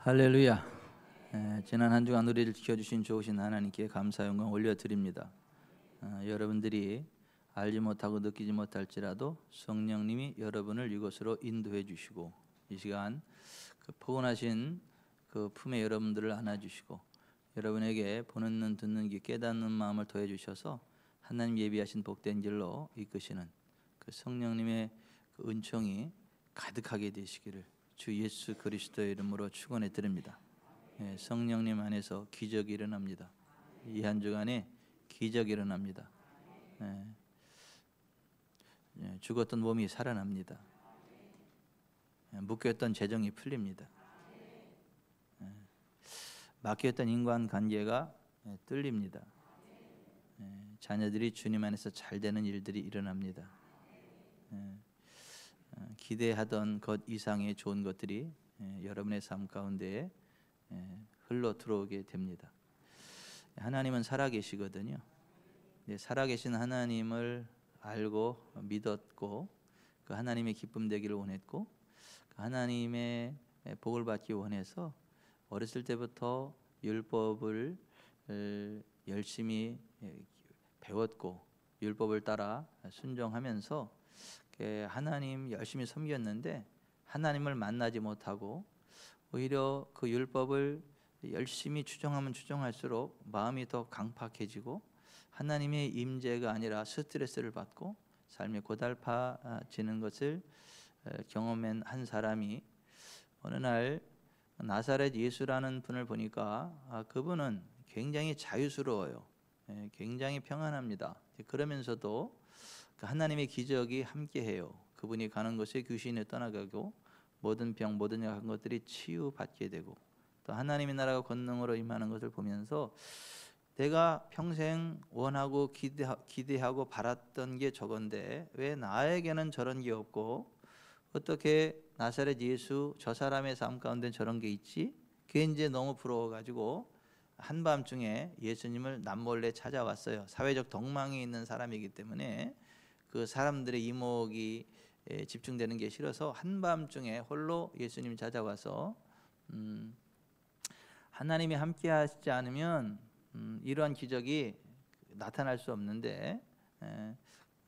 할렐루야. 지난 한 주간 우리를 지켜주신 좋으신 하나님께 감사 영광 올려드립니다. 여러분들이 알지 못하고 느끼지 못할지라도 성령님이 여러분을 이곳으로 인도해 주시고, 이 시간 그 포근하신 그 품에 여러분들을 안아주시고, 여러분에게 보는 눈 듣는 귀 깨닫는 마음을 더해 주셔서 하나님 예비하신 복된 길로 이끄시는 그 성령님의 그 은총이 가득하게 되시기를 주 예수 그리스도의 이름으로 축원해 드립니다. 성령님 안에서 기적이 일어납니다. 이 한 주간에 기적이 일어납니다. 죽었던 몸이 살아납니다. 묶였던 재정이 풀립니다. 막혔던 인간관계가 뚫립니다. 자녀들이 주님 안에서 잘 되는 일들이 일어납니다. 기대하던 것 이상의 좋은 것들이 여러분의 삶 가운데에 흘러 들어오게 됩니다. 하나님은 살아계시거든요. 살아계신 하나님을 알고 믿었고, 그 하나님의 기쁨 되기를 원했고, 그 하나님의 복을 받기 원해서 어렸을 때부터 율법을 열심히 배웠고, 율법을 따라 순종하면서 하나님 열심히 섬겼는데 하나님을 만나지 못하고 오히려 그 율법을 열심히 추종하면 추종할수록 마음이 더 강팍해지고 하나님의 임재가 아니라 스트레스를 받고 삶이 고달파지는 것을 경험한 한 사람이 어느 날 나사렛 예수라는 분을 보니까 그분은 굉장히 자유스러워요. 굉장히 평안합니다. 그러면서도 하나님의 기적이 함께해요. 그분이 가는 곳에 귀신이 떠나가고 모든 병 모든 약한 것들이 치유받게 되고, 또 하나님의 나라가 권능으로 임하는 것을 보면서 내가 평생 원하고 기대하고 바랐던 게 저건데 왜 나에게는 저런 게 없고, 어떻게 나사렛 예수 저 사람의 삶 가운데 저런 게 있지? 그게 이제 너무 부러워가지고 한밤중에 예수님을 남몰래 찾아왔어요. 사회적 덕망이 있는 사람이기 때문에 그 사람들의 이목이 집중되는 게 싫어서 한밤중에 홀로 예수님 찾아와서 하나님이 함께 하시지 않으면 이러한 기적이 나타날 수 없는데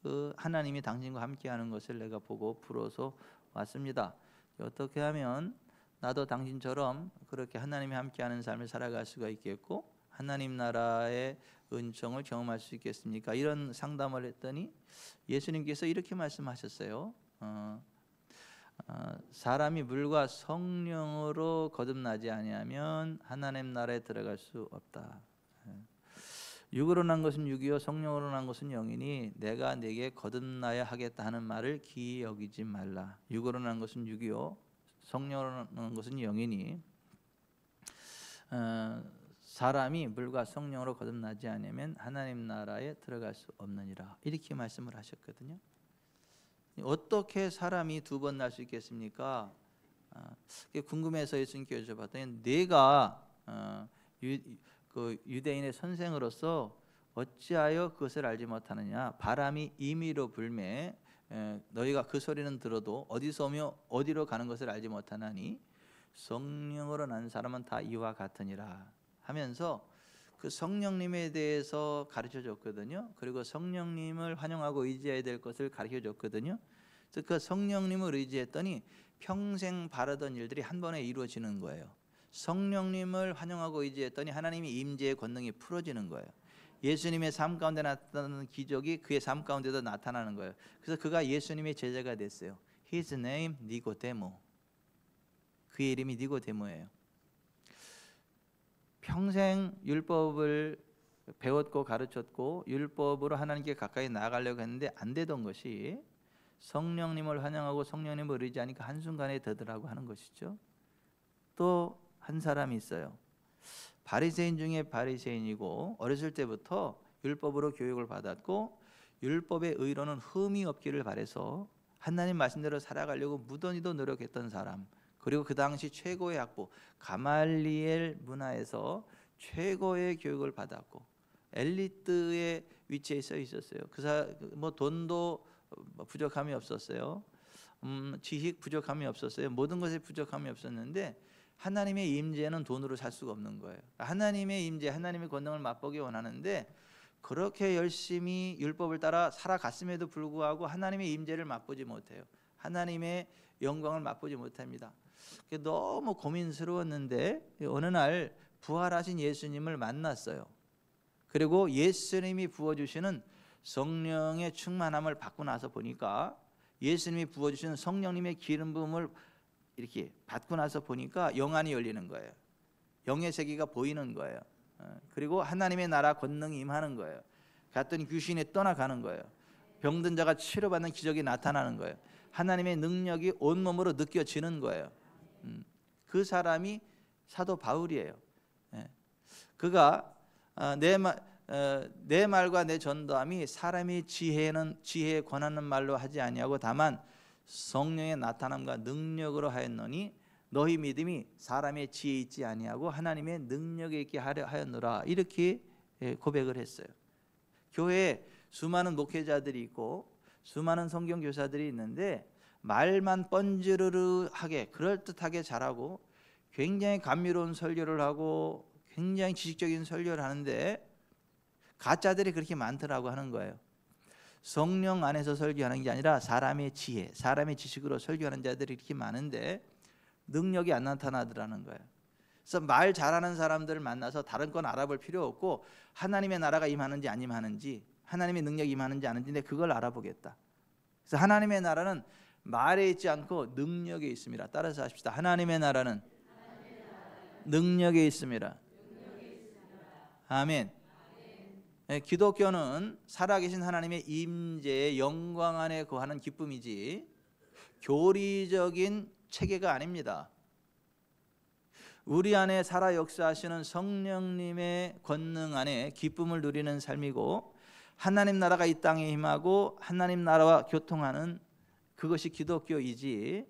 그 하나님이 당신과 함께 하는 것을 내가 보고 부러워서 왔습니다. 어떻게 하면 나도 당신처럼 그렇게 하나님이 함께 하는 삶을 살아갈 수가 있겠고 하나님 나라의 은총을 경험할 수 있겠습니까? 이런 상담을 했더니 예수님께서 이렇게 말씀하셨어요. 사람이 물과 성령으로 거듭나지 아니하면 하나님 나라에 들어갈 수 없다. 육으로 난 것은 육이요 성령으로 난 것은 영이니 내가 네게 거듭나야 하겠다 하는 말을 기이 여기지 말라. 육으로 난 것은 육이요 성령으로 난 것은 영이니 사람이 물과 성령으로 거듭나지 않으면 하나님 나라에 들어갈 수 없느니라. 이렇게 말씀을 하셨거든요. 어떻게 사람이 두 번 날 수 있겠습니까? 궁금해서 예수님께 여쭤봤더니 내가 그 유대인의 선생으로서 어찌하여 그것을 알지 못하느냐? 바람이 임의로 불매 너희가 그 소리는 들어도 어디서 오며 어디로 가는 것을 알지 못하나니 성령으로 난 사람은 다 이와 같으니라 하면서 그 성령님에 대해서 가르쳐 줬거든요. 그리고 성령님을 환영하고 의지해야 될 것을 가르쳐 줬거든요. 그래서 그 성령님을 의지했더니 평생 바라던 일들이 한 번에 이루어지는 거예요. 성령님을 환영하고 의지했더니 하나님의 임재의 권능이 풀어지는 거예요. 예수님의 삶 가운데 나타나는 기적이 그의 삶 가운데도 나타나는 거예요. 그래서 그가 예수님의 제자가 됐어요. His name 니고데모. 그의 이름이 니고데모예요. 평생 율법을 배웠고 가르쳤고 율법으로 하나님께 가까이 나아가려고 했는데 안 되던 것이 성령님을 환영하고 성령님을 의지하니까 한순간에 되더라고 하는 것이죠. 또 한 사람이 있어요. 바리새인 중에 바리새인이고 어렸을 때부터 율법으로 교육을 받았고 율법의 의로는 흠이 없기를 바라서 하나님 말씀대로 살아가려고 무던히도 노력했던 사람, 그리고 그 당시 최고의 학부 가말리엘 문화에서 최고의 교육을 받았고 엘리트의 위치에 서 있었어요. 뭐 돈도 부족함이 없었어요. 지식 부족함이 없었어요. 모든 것에 부족함이 없었는데 하나님의 임재는 돈으로 살 수가 없는 거예요. 하나님의 임재, 하나님의 권능을 맛보기 원하는데 그렇게 열심히 율법을 따라 살아갔음에도 불구하고 하나님의 임재를 맛보지 못해요. 하나님의 영광을 맛보지 못합니다. 너무 고민스러웠는데 어느 날 부활하신 예수님을 만났어요. 그리고 예수님이 부어주시는 성령의 충만함을 받고 나서 보니까, 예수님이 부어주시는 성령님의 기름 부음을 이렇게 받고 나서 보니까 영안이 열리는 거예요. 영의 세계가 보이는 거예요. 그리고 하나님의 나라 권능이 임하는 거예요. 갔더니 귀신이 떠나가는 거예요. 병든 자가 치료받는 기적이 나타나는 거예요. 하나님의 능력이 온몸으로 느껴지는 거예요. 그 사람이 사도 바울이에요. 그가 내 말과 내 전도함이 사람이 지혜에 권하는 말로 하지 아니하고 다만 성령의 나타남과 능력으로 하였노니 너희 믿음이 사람의 지혜에 있지 아니하고 하나님의 능력에 있게 하려 하였노라. 이렇게 고백을 했어요. 교회에 수많은 목회자들이 있고 수많은 성경 교사들이 있는데 말만 뻔지르르하게 그럴듯하게 잘하고 굉장히 감미로운 설교를 하고 굉장히 지식적인 설교를 하는데 가짜들이 그렇게 많더라고 하는 거예요. 성령 안에서 설교하는 게 아니라 사람의 지혜, 사람의 지식으로 설교하는 자들이 이렇게 많은데 능력이 안 나타나더라는 거예요. 그래서 말 잘하는 사람들을 만나서 다른 건 알아볼 필요 없고 하나님의 나라가 임하는지 안 임하는지, 하나님의 능력이 임하는지 안 임하는지 그걸 알아보겠다. 그래서 하나님의 나라는 말에 있지 않고 능력에 있습니다. 따라서 하십시다. 하나님의 나라는 능력에 있습니다. 아멘. 기독교는 살아계신 하나님의 임재의 영광 안에 거하는 기쁨이지 교리적인 체계가 아닙니다. 우리 안에 살아 역사하시는 성령님의 권능 안에 기쁨을 누리는 삶이고 하나님 나라가 이 땅에 임하고 하나님 나라와 교통하는 그것이 기독교이지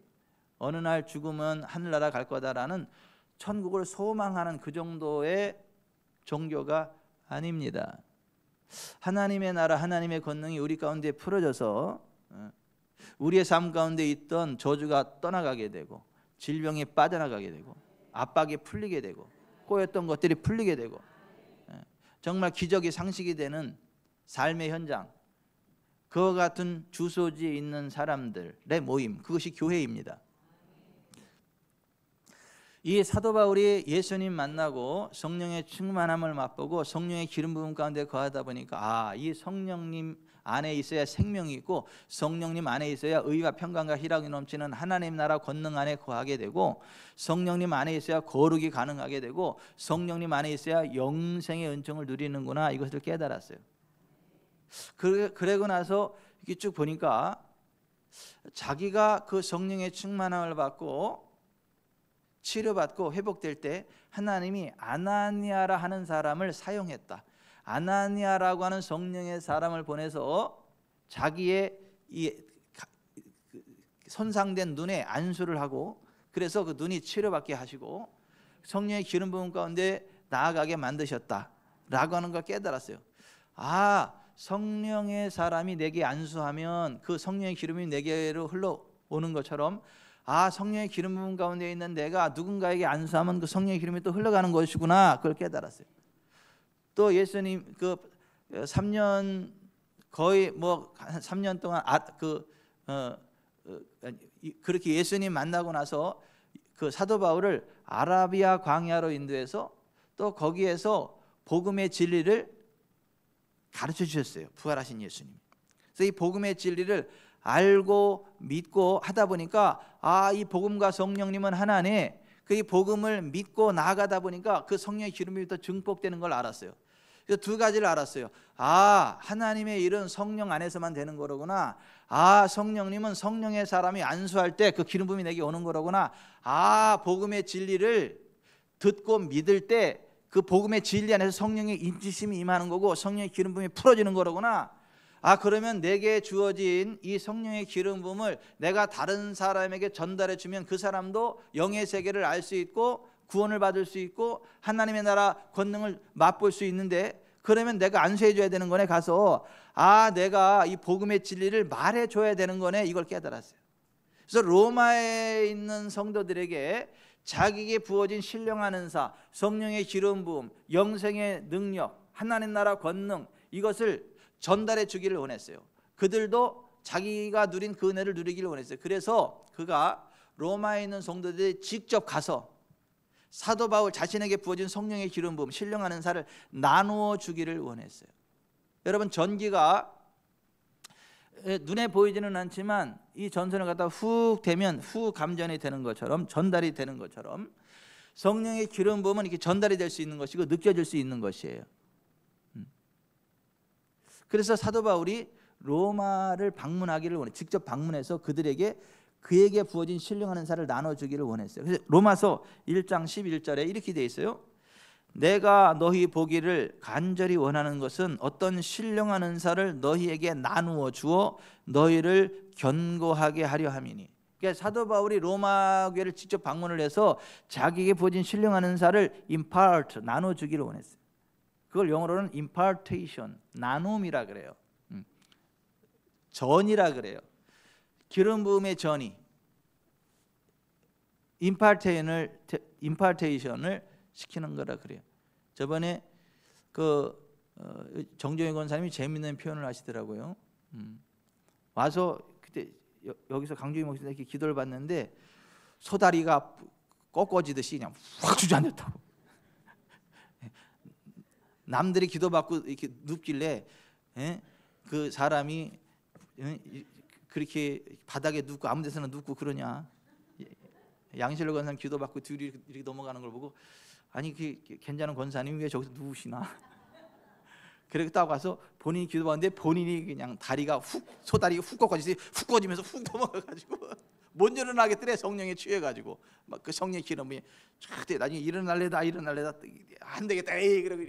어느 날 죽으면 하늘나라 갈 거다라는 천국을 소망하는 그 정도의 종교가 아닙니다. 하나님의 나라, 하나님의 권능이 우리 가운데 풀어져서 우리의 삶 가운데 있던 저주가 떠나가게 되고 질병이 빠져나가게 되고 압박이 풀리게 되고 꼬였던 것들이 풀리게 되고 정말 기적이 상식이 되는 삶의 현장, 그와 같은 주소지에 있는 사람들의 모임, 그것이 교회입니다. 이 사도 바울이 예수님 만나고 성령의 충만함을 맛보고 성령의 기름 부음 가운데 거하다 보니까 이 성령님 안에 있어야 생명이 있고 성령님 안에 있어야 의와 평강과 희락이 넘치는 하나님 나라 권능 안에 거하게 되고 성령님 안에 있어야 거룩이 가능하게 되고 성령님 안에 있어야 영생의 은총을 누리는구나, 이것을 깨달았어요. 그러고 나서 이렇게 쭉 보니까 자기가 그 성령의 충만함을 받고 치료받고 회복될 때 하나님이 아나니아라 하는 사람을 사용했다. 아나니아라고 하는 성령의 사람을 보내서 자기의 이 손상된 눈에 안수를 하고 그래서 그 눈이 치료받게 하시고 성령의 기름 부음 가운데 나아가게 만드셨다라고 하는 걸 깨달았어요. 성령의 사람이 내게 안수하면 그 성령의 기름이 내게로 흘러오는 것처럼 성령의 기름 부음 가운데 있는 내가 누군가에게 안수하면 그 성령의 기름이 또 흘러가는 것이구나, 그걸 깨달았어요. 또 예수님 그 3년 거의 3년 동안 그렇게 예수님 만나고 나서 그 사도 바울을 아라비아 광야로 인도해서 또 거기에서 복음의 진리를 가르쳐 주셨어요. 부활하신 예수님. 그래서 이 복음의 진리를 알고 믿고 하다 보니까 이 복음과 성령님은 하나네. 그 복음을 믿고 나아가다 보니까 그 성령의 기름이 더 증폭되는 걸 알았어요. 그래서 두 가지를 알았어요. 하나님의 일은 성령 안에서만 되는 거로구나. 성령님은 성령의 사람이 안수할 때 그 기름 부음이 내게 오는 거로구나. 복음의 진리를 듣고 믿을 때 그 복음의 진리 안에서 성령의 인치심이 임하는 거고 성령의 기름 부음이 풀어지는 거로구나. 그러면 내게 주어진 이 성령의 기름 부음을 내가 다른 사람에게 전달해 주면 그 사람도 영의 세계를 알 수 있고 구원을 받을 수 있고 하나님의 나라 권능을 맛볼 수 있는데, 그러면 내가 안수해 줘야 되는 거네. 가서 내가 이 복음의 진리를 말해 줘야 되는 거네. 이걸 깨달았어요. 그래서 로마에 있는 성도들에게 자기에게 부어진 신령한 은사, 성령의 기름 부음, 영생의 능력, 하나님 나라 권능, 이것을 전달해 주기를 원했어요. 그들도 자기가 누린 그 은혜를 누리기를 원했어요. 그래서 그가 로마에 있는 성도들이 직접 가서 사도 바울 자신에게 부어진 성령의 기름 부음, 신령한 은사를 나누어 주기를 원했어요. 여러분, 전기가 눈에 보이지는 않지만 이 전선을 갖다 훅 대면 후 감전이 되는 것처럼, 전달이 되는 것처럼 성령의 기름 부음은 이렇게 전달이 될 수 있는 것이고 느껴질 수 있는 것이에요. 그래서 사도 바울이 로마를 방문하기를 원해, 직접 방문해서 그들에게 그에게 부어진 신령한 은사를 나눠주기를 원했어요. 그래서 로마서 1장 11절에 이렇게 돼 있어요. 내가 너희 보기를 간절히 원하는 것은 어떤 신령한 은사를 너희에게 나누어 주어 너희를 견고하게 하려 함이니. 그러니까 사도 바울이 로마 교회를 직접 방문을 해서 자기에게 부어진 신령한 은사를 impart, 나눠주기를 원했어요. 그걸 영어로는 impartation, 나눔이라 그래요. 전이라 그래요. 기름 부음의 전이 impartation을 시키는 거라 그래요. 저번에 정종희 권사님이 재밌는 표현을 하시더라고요. 와서 그때 여기서 강종희 목사님 이렇게 기도를 받는데 소다리가 꺾어지듯이 그냥 확 주저앉았다고. 남들이 기도받고 이렇게 눕길래 그 사람이 그렇게 바닥에 눕고 아무 데서나 눕고 그러냐. 양실로 권사님 기도받고 둘이 이렇게 넘어가는 걸 보고 아니 그 괜찮은 권사님이 왜 저기서 누우시나. 그렇게 딱 와서 본인이 기도받는데 본인이 그냥 다리가 훅, 소다리가 훅 꺾어지면서 훅 넘어가가지고 못 일어나겠더래. 성령에 취해가지고 막 그 성령의 기름이 쫙 나중에 일어날래다 안 되겠다 그러고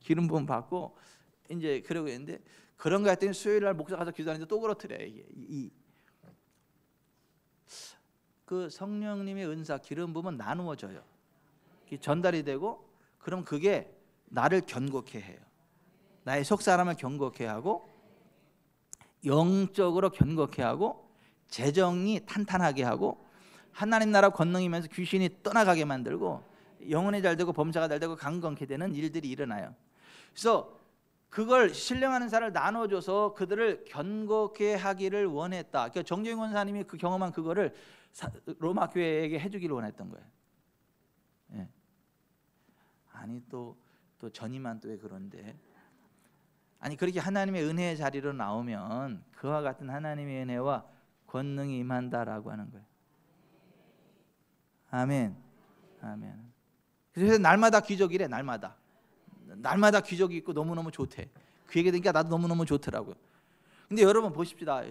기름 부음 받고 이제 그러고 있는데 그런 거 했더니 수요일 날 목사 가서 기도하는데 또 그렇더래. 그 성령님의 은사 기름 부음은 나누어져요. 전달이 되고 그럼 그게 나를 견고케 해요. 나의 속사람을 견고케 하고 영적으로 견고케 하고 재정이 탄탄하게 하고 하나님 나라 권능이면서 귀신이 떠나가게 만들고 영혼이 잘 되고 범사가 잘 되고 강건케 되는 일들이 일어나요. 그래서 그걸 신령한 은사를 나눠줘서 그들을 견고케 하기를 원했다. 그러니까 정종희 권사님이 그 경험한 그거를 로마 교회에게 해주기를 원했던 거예요. 예. 아니 또 전이만 또 왜 그런데? 아니 그렇게 하나님의 은혜의 자리로 나오면 그와 같은 하나님의 은혜와 권능이 임한다라고 하는 거예요. 아멘. 아멘. 그래서 날마다 기적이래. 날마다 기적이 있고 너무너무 좋대. 그 얘기 들으니까 나도 너무너무 좋더라고요. 근데 여러분 보십시다.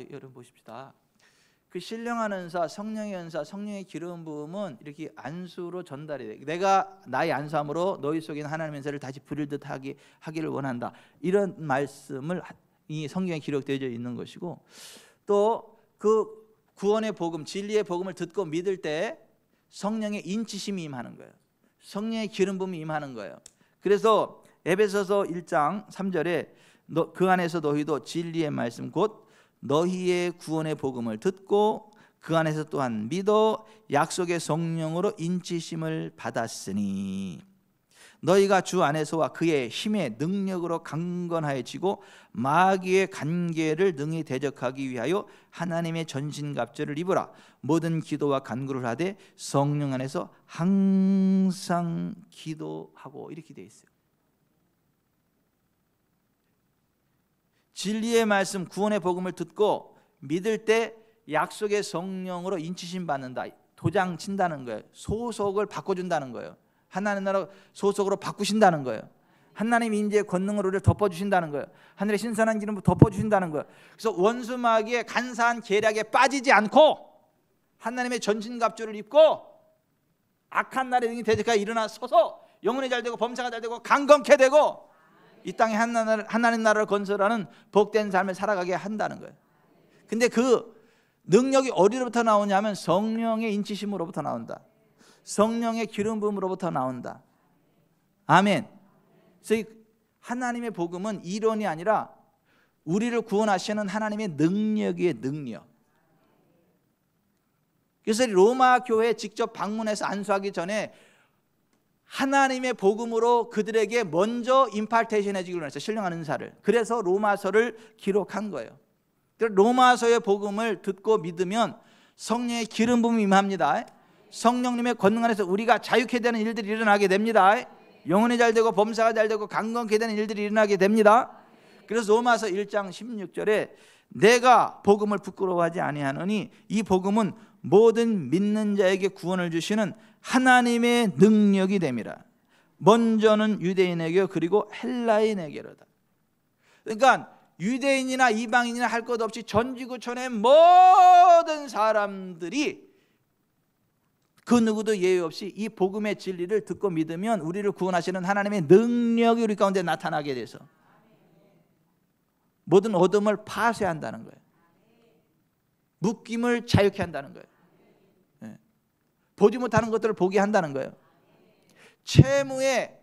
그 신령한 은사, 성령의 은사, 성령의 기름 부음은 이렇게 안수로 전달이 돼. 내가 나의 안수함으로 너희 속에 있는 하나님의 은사를 다시 부릴 듯 하기를 원한다. 이런 말씀을 이 성경에 기록되어 있는 것이고, 또 그 구원의 복음, 진리의 복음을 듣고 믿을 때 성령의 인치심이 임하는 거예요. 성령의 기름 부음이 임하는 거예요. 그래서 에베소서 1장 3절에 그 안에서 너희도 진리의 말씀 곧 너희의 구원의 복음을 듣고 그 안에서 또한 믿어 약속의 성령으로 인치심을 받았으니 너희가 주 안에서와 그의 힘의 능력으로 강건하여지고 마귀의 간계를 능히 대적하기 위하여 하나님의 전신갑주를 입으라. 모든 기도와 간구를 하되 성령 안에서 항상 기도하고. 이렇게 되어 있어요. 진리의 말씀, 구원의 복음을 듣고 믿을 때 약속의 성령으로 인치심 받는다. 도장 친다는 거예요. 소속을 바꿔준다는 거예요. 하나님 나라 소속으로 바꾸신다는 거예요. 하나님 인재의 권능으로 우리를 덮어주신다는 거예요. 하늘의 신선한 기름으로 덮어주신다는 거예요. 그래서 원수 마귀의 간사한 계략에 빠지지 않고 하나님의 전신갑주를 입고 악한 날에 능히 대적하여 일어나서서 영혼이 잘 되고 범사가 잘 되고 강건케 되고 이 땅에 하나님 나라를 건설하는 복된 삶을 살아가게 한다는 거예요. 근데 그 능력이 어디로부터 나오냐면 성령의 인치심으로부터 나온다. 성령의 기름 부음으로부터 나온다. 아멘. 그래서 하나님의 복음은 이론이 아니라 우리를 구원하시는 하나님의 능력이에요. 능력. 그래서 로마 교회에 직접 방문해서 안수하기 전에 하나님의 복음으로 그들에게 먼저 임파테이션 해주기로 했어요. 신령한 은사를. 그래서 로마서를 기록한 거예요. 로마서의 복음을 듣고 믿으면 성령의 기름 부음이 임합니다. 성령님의 권능 안에서 우리가 자유케 되는 일들이 일어나게 됩니다. 영혼이 잘 되고 범사가 잘 되고 강건케 되는 일들이 일어나게 됩니다. 그래서 로마서 1장 16절에 내가 복음을 부끄러워하지 아니하노니 이 복음은 모든 믿는 자에게 구원을 주시는 하나님의 능력이 됨이라. 먼저는 유대인에게 그리고 헬라인에게로다. 그러니까 유대인이나 이방인이나 할 것 없이 전지구촌의 모든 사람들이 그 누구도 예외 없이 이 복음의 진리를 듣고 믿으면 우리를 구원하시는 하나님의 능력이 우리 가운데 나타나게 돼서 모든 어둠을 파쇄한다는 거예요. 묶임을 자유케 한다는 거예요. 보지 못하는 것들을 보게 한다는 거예요. 채무의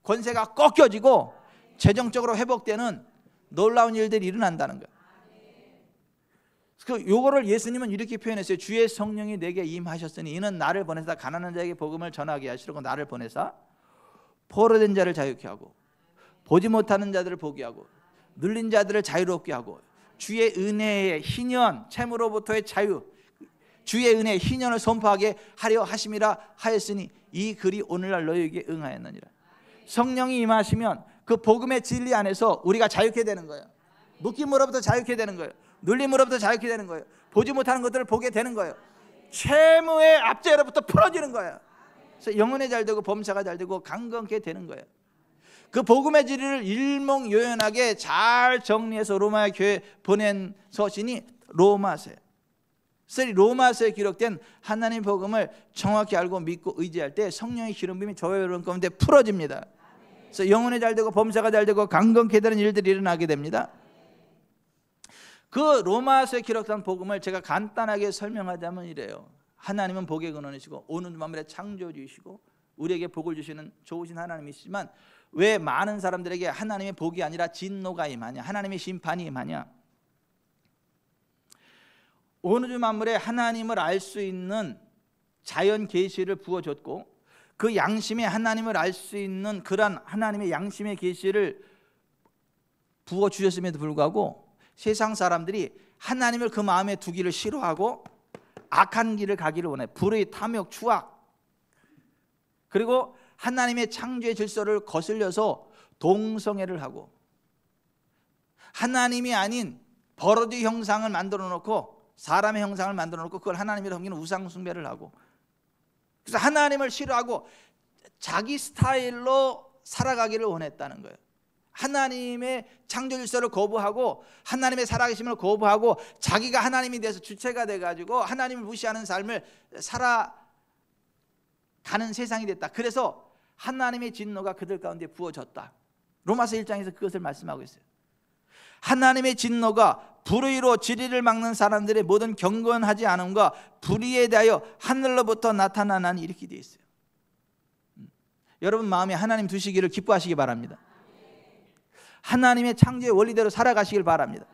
권세가 꺾여지고 재정적으로 회복되는 놀라운 일들이 일어난다는 거예요. 요거를 예수님은 이렇게 표현했어요. 주의 성령이 내게 임하셨으니 이는 나를 보내사 가난한 자에게 복음을 전하게 하시려고 나를 보내사 포로된 자를 자유케 하고 보지 못하는 자들을 보게 하고 눌린 자들을 자유롭게 하고 주의 은혜의 희년 채무로부터의 자유 주의 은혜의 희년을 선포하게 하려 하심이라 하였으니 이 글이 오늘날 너희에게 응하였느니라. 성령이 임하시면 그 복음의 진리 안에서 우리가 자유케 되는 거예요. 묶임으로부터 자유케 되는 거예요. 눌림으로부터 자유케 되는 거예요. 보지 못하는 것들을 보게 되는 거예요. 채무의 압제로부터 풀어지는 거예요. 그래서 영혼이 잘 되고 범사가 잘 되고 강건케 되는 거예요. 그 복음의 진리를 일목요연하게 잘 정리해서 로마 교회에 보낸 서신이 로마서예요. 그래서 로마서에 기록된 하나님 복음을 정확히 알고 믿고 의지할 때 성령의 기름 부음이 저와 여러분 가운데 풀어집니다. 그래서 영혼이 잘 되고 범사가 잘 되고 강건케 되는 일들이 일어나게 됩니다. 그 로마서에 기록된 복음을 제가 간단하게 설명하자면 이래요. 하나님은 복의 근원이시고 오는 만물의 창조주이시고 우리에게 복을 주시는 좋으신 하나님이시지만 왜 많은 사람들에게 하나님의 복이 아니라 진노가 임하냐, 하나님의 심판이 임하냐? 온 우주 만물에 하나님을 알 수 있는 자연 계시를 부어줬고 그 양심에 하나님을 알 수 있는 그러한 하나님의 양심의 계시를 부어주셨음에도 불구하고 세상 사람들이 하나님을 그 마음에 두기를 싫어하고 악한 길을 가기를 원해. 불의 탐욕, 추악, 그리고 하나님의 창조의 질서를 거슬려서 동성애를 하고 하나님이 아닌 버러지 형상을 만들어 놓고 사람의 형상을 만들어 놓고 그걸 하나님이라고 섬기는 우상 숭배를 하고, 그래서 하나님을 싫어하고 자기 스타일로 살아가기를 원했다는 거예요. 하나님의 창조 질서를 거부하고 하나님의 살아계심을 거부하고 자기가 하나님이 돼서 주체가 돼가지고 하나님을 무시하는 삶을 살아가는 세상이 됐다. 그래서 하나님의 진노가 그들 가운데 부어졌다. 로마서 1장에서 그것을 말씀하고 있어요. 하나님의 진노가 불의로 진리를 막는 사람들의 모든 경건하지 않음과 불의에 대하여 하늘로부터 나타나나니 이렇게 되어 있어요. 여러분 마음에 하나님 두시기를 기뻐하시기 바랍니다. 하나님의 창조의 원리대로 살아가시길 바랍니다.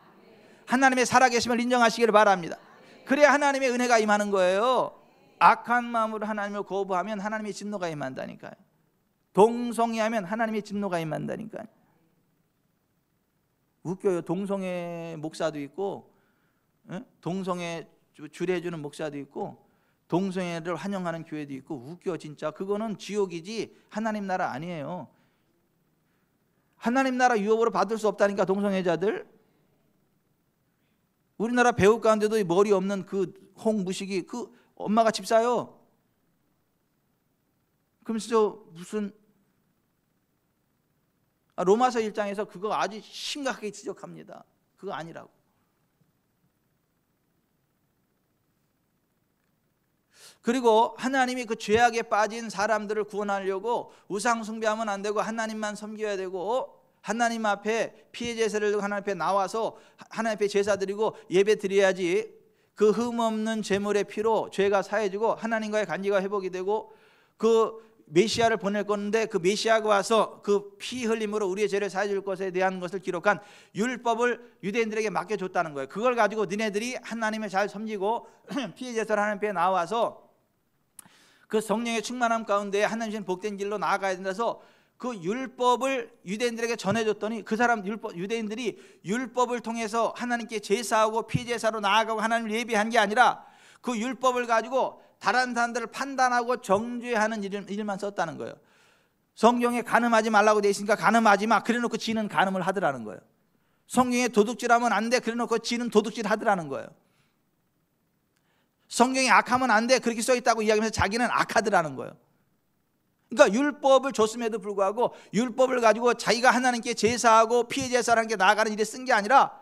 하나님의 살아계심을 인정하시기를 바랍니다. 그래야 하나님의 은혜가 임하는 거예요. 악한 마음으로 하나님을 거부하면 하나님의 진노가 임한다니까요. 동성애하면 하나님의 진노가 임한다니까요. 웃겨요. 동성애 목사도 있고 동성애 주례해주는 목사도 있고 동성애를 환영하는 교회도 있고 웃겨 진짜. 그거는 지옥이지 하나님 나라 아니에요. 하나님 나라 유업으로 받을 수 없다니까 동성애자들. 우리나라 배우 가운데도 머리 없는 그 홍무식이 그 엄마가 집사요. 그러면서 무슨 로마서 1장에서 그거 아주 심각하게 지적합니다. 그거 아니라고. 그리고 하나님이 그 죄악에 빠진 사람들을 구원하려고 우상 숭배하면 안 되고 하나님만 섬겨야 되고 하나님 앞에 피해 제사를 들고 하나님 앞에 나와서 하나님 앞에 제사 드리고 예배 드려야지. 그 흠없는 제물의 피로 죄가 사해지고 하나님과의 관계가 회복이 되고 그 메시아를 보낼 건데 그 메시아가 와서 그 피 흘림으로 우리의 죄를 사해 줄 것에 대한 것을 기록한 율법을 유대인들에게 맡겨줬다는 거예요. 그걸 가지고 너네들이 하나님을 잘 섬기고 피의 제사를 하나님 앞에 나와서 그 성령의 충만함 가운데 하나님의 복된 길로 나아가야 된다서 그 율법을 유대인들에게 전해줬더니 그 사람 유대인들이 율법을 통해서 하나님께 제사하고 피 제사로 나아가고 하나님을 예배한 게 아니라 그 율법을 가지고 다른 사람들을 판단하고 정죄하는 일만 썼다는 거예요. 성경에 간음하지 말라고 돼 있으니까 간음하지 마 그래놓고 지는 간음을 하더라는 거예요. 성경에 도둑질하면 안 돼 그래놓고 지는 도둑질 하더라는 거예요. 성경에 악하면 안 돼 그렇게 써 있다고 이야기하면서 자기는 악하더라는 거예요. 그러니까 율법을 줬음에도 불구하고 율법을 가지고 자기가 하나님께 제사하고 피의 제사를 하는 게 나아가는 일에 쓴 게 아니라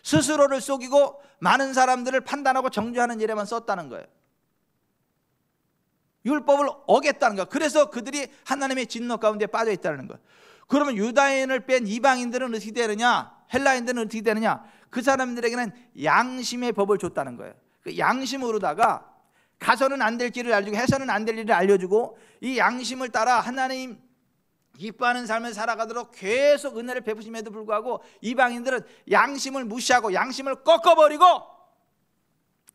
스스로를 속이고 많은 사람들을 판단하고 정죄하는 일에만 썼다는 거예요. 율법을 어겼다는 거예요. 그래서 그들이 하나님의 진노 가운데 빠져 있다는 거예요. 그러면 유다인을 뺀 이방인들은 어떻게 되느냐? 헬라인들은 어떻게 되느냐? 그 사람들에게는 양심의 법을 줬다는 거예요. 그 양심으로다가 가서는 안 될 길을 알려주고 해서는 안 될 일을 알려주고 이 양심을 따라 하나님 기뻐하는 삶을 살아가도록 계속 은혜를 베푸심에도 불구하고 이방인들은 양심을 무시하고 양심을 꺾어버리고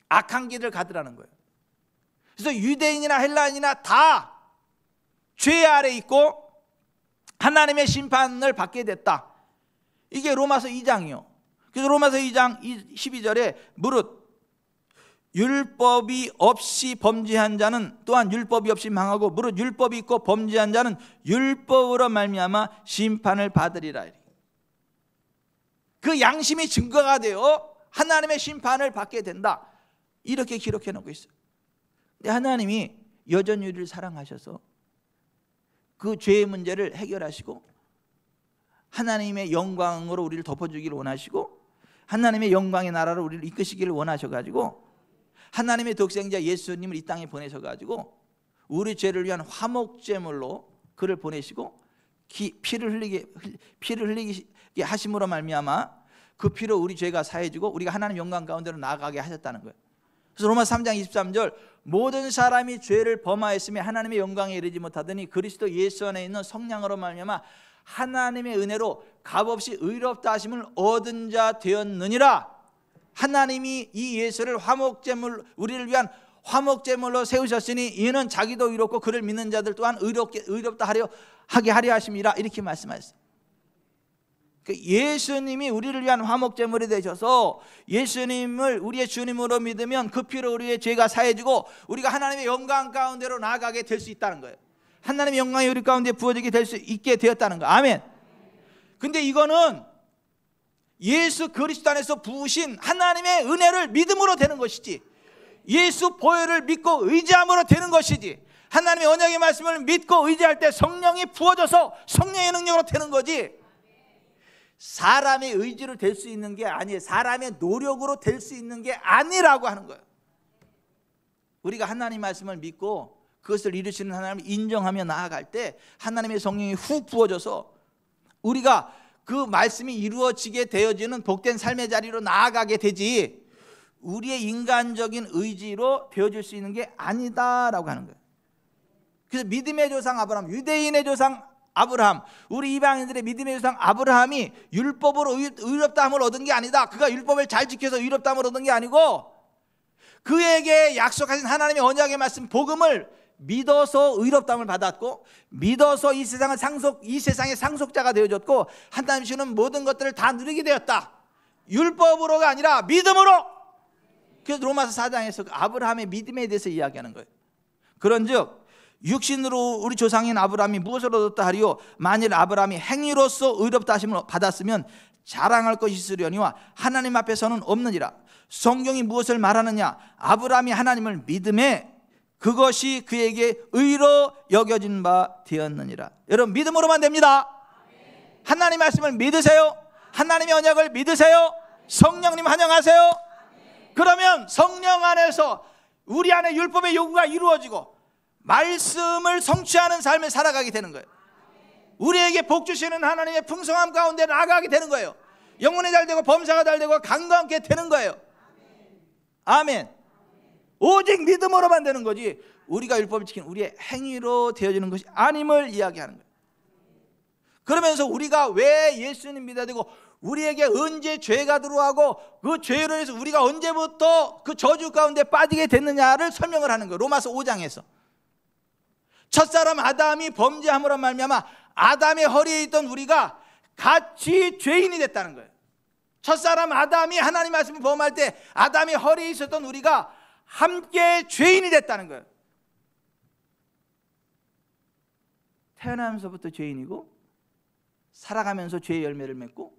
악한 길을 가더라는 거예요. 그래서 유대인이나 헬라인이나 다 죄 아래 있고 하나님의 심판을 받게 됐다. 이게 로마서 2장이요. 그래서 로마서 2장 12절에 무릇 율법이 없이 범죄한 자는 또한 율법이 없이 망하고 무릇 율법이 있고 범죄한 자는 율법으로 말미암아 심판을 받으리라. 그 양심이 증거가 되어 하나님의 심판을 받게 된다. 이렇게 기록해 놓고 있어요. 근데 하나님이 여전히 우리를 사랑하셔서 그 죄의 문제를 해결하시고 하나님의 영광으로 우리를 덮어주기를 원하시고 하나님의 영광의 나라로 우리를 이끄시기를 원하셔가지고 하나님의 독생자 예수님을 이 땅에 보내셔가지고 우리 죄를 위한 화목제물로 그를 보내시고 피를 흘리게 하심으로 말미암아 그 피로 우리 죄가 사해지고 우리가 하나님 영광 가운데로 나아가게 하셨다는 거예요. 그래서 로마 3장 23절 모든 사람이 죄를 범하였으며 하나님의 영광에 이르지 못하더니 그리스도 예수 안에 있는 성령으로 말미암아 하나님의 은혜로 값없이 의롭다 하심을 얻은 자 되었느니라. 하나님이 이 예수를 화목제물 우리를 위한 화목제물로 세우셨으니 이는 자기도 의롭고 그를 믿는 자들 또한 의롭다 하게 하려 하심이라 이렇게 말씀하셨어요. 예수님이 우리를 위한 화목제물이 되셔서 예수님을 우리의 주님으로 믿으면 그 피로 우리의 죄가 사해지고 우리가 하나님의 영광 가운데로 나아가게 될 수 있다는 거예요. 하나님의 영광이 우리 가운데 부어지게 될 수 있게 되었다는 거. 아멘. 근데 이거는 예수 그리스도 안에서 부으신 하나님의 은혜를 믿음으로 되는 것이지 예수 보혈을 믿고 의지함으로 되는 것이지 하나님의 언약의 말씀을 믿고 의지할 때 성령이 부어져서 성령의 능력으로 되는 거지 사람의 의지로 될 수 있는 게 아니에요. 사람의 노력으로 될 수 있는 게 아니라고 하는 거예요. 우리가 하나님 말씀을 믿고 그것을 이루시는 하나님을 인정하며 나아갈 때 하나님의 성령이 훅 부어져서 우리가 그 말씀이 이루어지게 되어지는 복된 삶의 자리로 나아가게 되지 우리의 인간적인 의지로 되어질 수 있는 게 아니다라고 하는 거예요. 그래서 믿음의 조상 아브라함, 유대인의 조상 아브라함, 우리 이방인들의 믿음의 조상 아브라함이 율법으로 의롭다함을 얻은 게 아니다. 그가 율법을 잘 지켜서 의롭다함을 얻은 게 아니고 그에게 약속하신 하나님의 언약의 말씀 복음을 믿어서 의롭다함을 받았고 믿어서 이 세상의 상속자가 되어졌고 하나님 주는 모든 것들을 다 누리게 되었다. 율법으로가 아니라 믿음으로. 그래서 로마서 4장에서 아브라함의 믿음에 대해서 이야기하는 거예요. 그런즉 육신으로 우리 조상인 아브라함이 무엇을 얻었다 하리요 만일 아브라함이 행위로서 의롭다 하심을 받았으면 자랑할 것이 있으려니와 하나님 앞에서는 없느니라. 성경이 무엇을 말하느냐 아브라함이 하나님을 믿음에 그것이 그에게 의로 여겨진 바 되었느니라. 여러분 믿음으로만 됩니다. 하나님 말씀을 믿으세요. 하나님의 언약을 믿으세요. 성령님 환영하세요. 그러면 성령 안에서 우리 안에 율법의 요구가 이루어지고 말씀을 성취하는 삶을 살아가게 되는 거예요. 우리에게 복 주시는 하나님의 풍성함 가운데 나아가게 되는 거예요. 영혼이 잘 되고 범사가 잘 되고 강건하게 되는 거예요. 아멘. 오직 믿음으로만 되는 거지 우리가 율법을 지키는 우리의 행위로 되어지는 것이 아님을 이야기하는 거예요. 그러면서 우리가 왜 예수님 믿어야 되고 우리에게 언제 죄가 들어가고 그 죄로 해서 우리가 언제부터 그 저주 가운데 빠지게 됐느냐를 설명을 하는 거예요. 로마서 5장에서 첫사람 아담이 범죄함으로 말미암아 아담의 허리에 있던 우리가 같이 죄인이 됐다는 거예요. 첫사람 아담이 하나님 말씀을 범할 때 아담의 허리에 있었던 우리가 함께 죄인이 됐다는 거예요. 태어나면서부터 죄인이고 살아가면서 죄의 열매를 맺고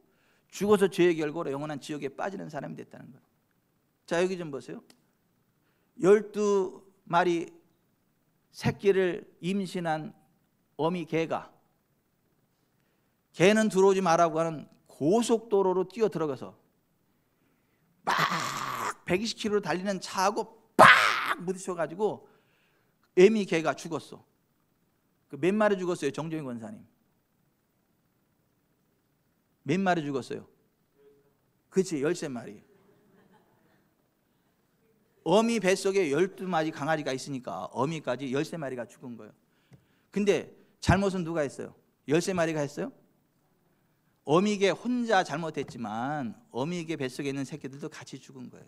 죽어서 죄의 결과로 영원한 지옥에 빠지는 사람이 됐다는 거예요. 자, 여기 좀 보세요. 12마리 새끼를 임신한 어미 개가 개는 들어오지 말라고 하는 고속도로로 뛰어 들어가서 막 120km로 달리는 차하고 빡 부딪혀가지고 어미 개가 죽었어. 몇 마리 죽었어요? 정종희 권사님 몇 마리 죽었어요? 그렇지, 13마리. 어미 뱃속에 12마리 강아지가 있으니까 어미까지 13마리가 죽은 거예요. 근데 잘못은 누가 했어요? 13마리가 했어요? 어미개 혼자 잘못했지만 어미개 뱃속에 있는 새끼들도 같이 죽은 거예요.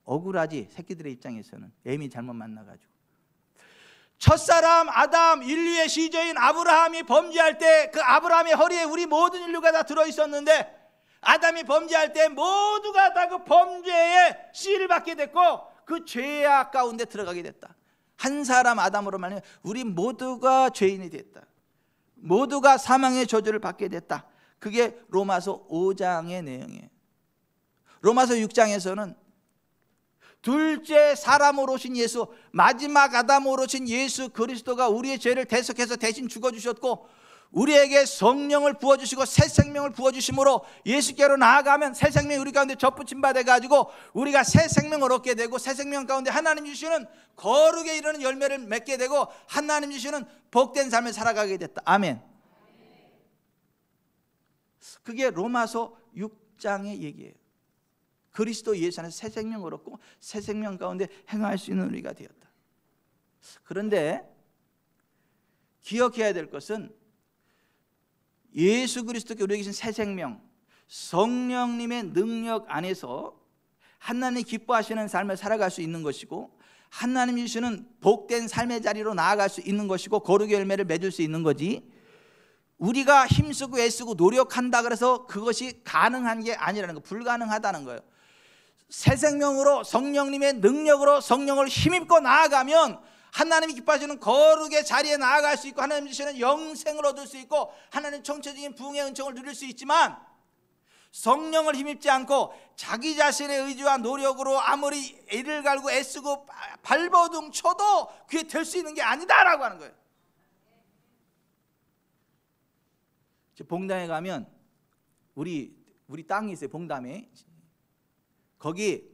억울하지, 새끼들의 입장에서는. 애미 잘못 만나가지고. 첫사람 아담, 인류의 시조인 아브라함이 범죄할 때 그 아브라함의 허리에 우리 모든 인류가 다 들어있었는데 아담이 범죄할 때 모두가 다 그 범죄의 씨를 받게 됐고 그 죄악 가운데 들어가게 됐다. 한 사람 아담으로 말하면 우리 모두가 죄인이 됐다. 모두가 사망의 저주를 받게 됐다. 그게 로마서 5장의 내용이에요. 로마서 6장에서는 둘째 사람으로 오신 예수, 마지막 아담으로 오신 예수 그리스도가 우리의 죄를 대속해서 대신 죽어주셨고 우리에게 성령을 부어주시고 새 생명을 부어주심으로 예수께로 나아가면 새 생명이 우리 가운데 접붙임 받아가지고 우리가 새 생명을 얻게 되고 새 생명 가운데 하나님 주시는 거룩에 이르는 열매를 맺게 되고 하나님 주시는 복된 삶을 살아가게 됐다. 아멘. 그게 로마서 6장의 얘기예요. 그리스도 예수 안에서 새 생명을 얻고 새 생명 가운데 행할 수 있는 우리가 되었다. 그런데 기억해야 될 것은 예수 그리스도께 우리에게 주신 새 생명, 성령님의 능력 안에서 하나님이 기뻐하시는 삶을 살아갈 수 있는 것이고 하나님이 주시는 복된 삶의 자리로 나아갈 수 있는 것이고 거룩의 열매를 맺을 수 있는 거지, 우리가 힘쓰고 애쓰고 노력한다 그래서 그것이 가능한 게 아니라는 거, 불가능하다는 거예요. 새 생명으로 성령님의 능력으로 성령을 힘입고 나아가면 하나님이 기뻐하시는 거룩의 자리에 나아갈 수 있고 하나님 주시는 영생을 얻을 수 있고 하나님 청체적인 부흥의 은총을 누릴 수 있지만 성령을 힘입지 않고 자기 자신의 의지와 노력으로 아무리 애를 갈고 애쓰고 발버둥 쳐도 그게 될 수 있는 게 아니다라고 하는 거예요. 봉담에 가면 우리 땅이 있어요. 봉담에 거기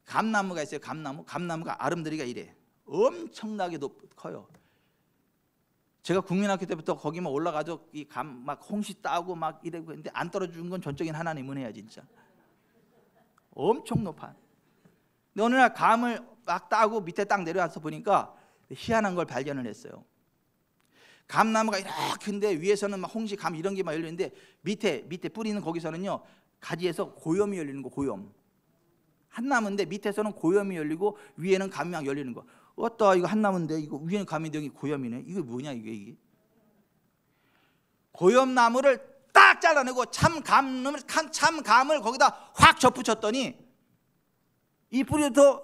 감나무가 있어요. 감나무가 아름드리가 이래 엄청나게 커요. 제가 국민학교 때부터 거기만 올라가서 이 감 막 홍시 따고 막 이러고 했는데 안 떨어지는 건 전적인 하나님 은혜야. 진짜 엄청 높아. 근데 어느 날 감을 막 따고 밑에 딱 내려와서 보니까 희한한 걸 발견을 했어요. 감나무가 이렇게인데 위에서는 막 홍시, 감 이런 게 막 열리는데 밑에 뿌리는 거기서는요 가지에서 고염이 열리는 거. 고염 한 나무인데 밑에서는 고염이 열리고 위에는 감이 막 열리는 거. 어따 이거 한 나무인데 이거 위에는 감인데 여기 고염이네. 이게 뭐냐 이게. 고염나무를 딱 잘라내고 참감을 거기다 확 접붙였더니 이 뿌리부터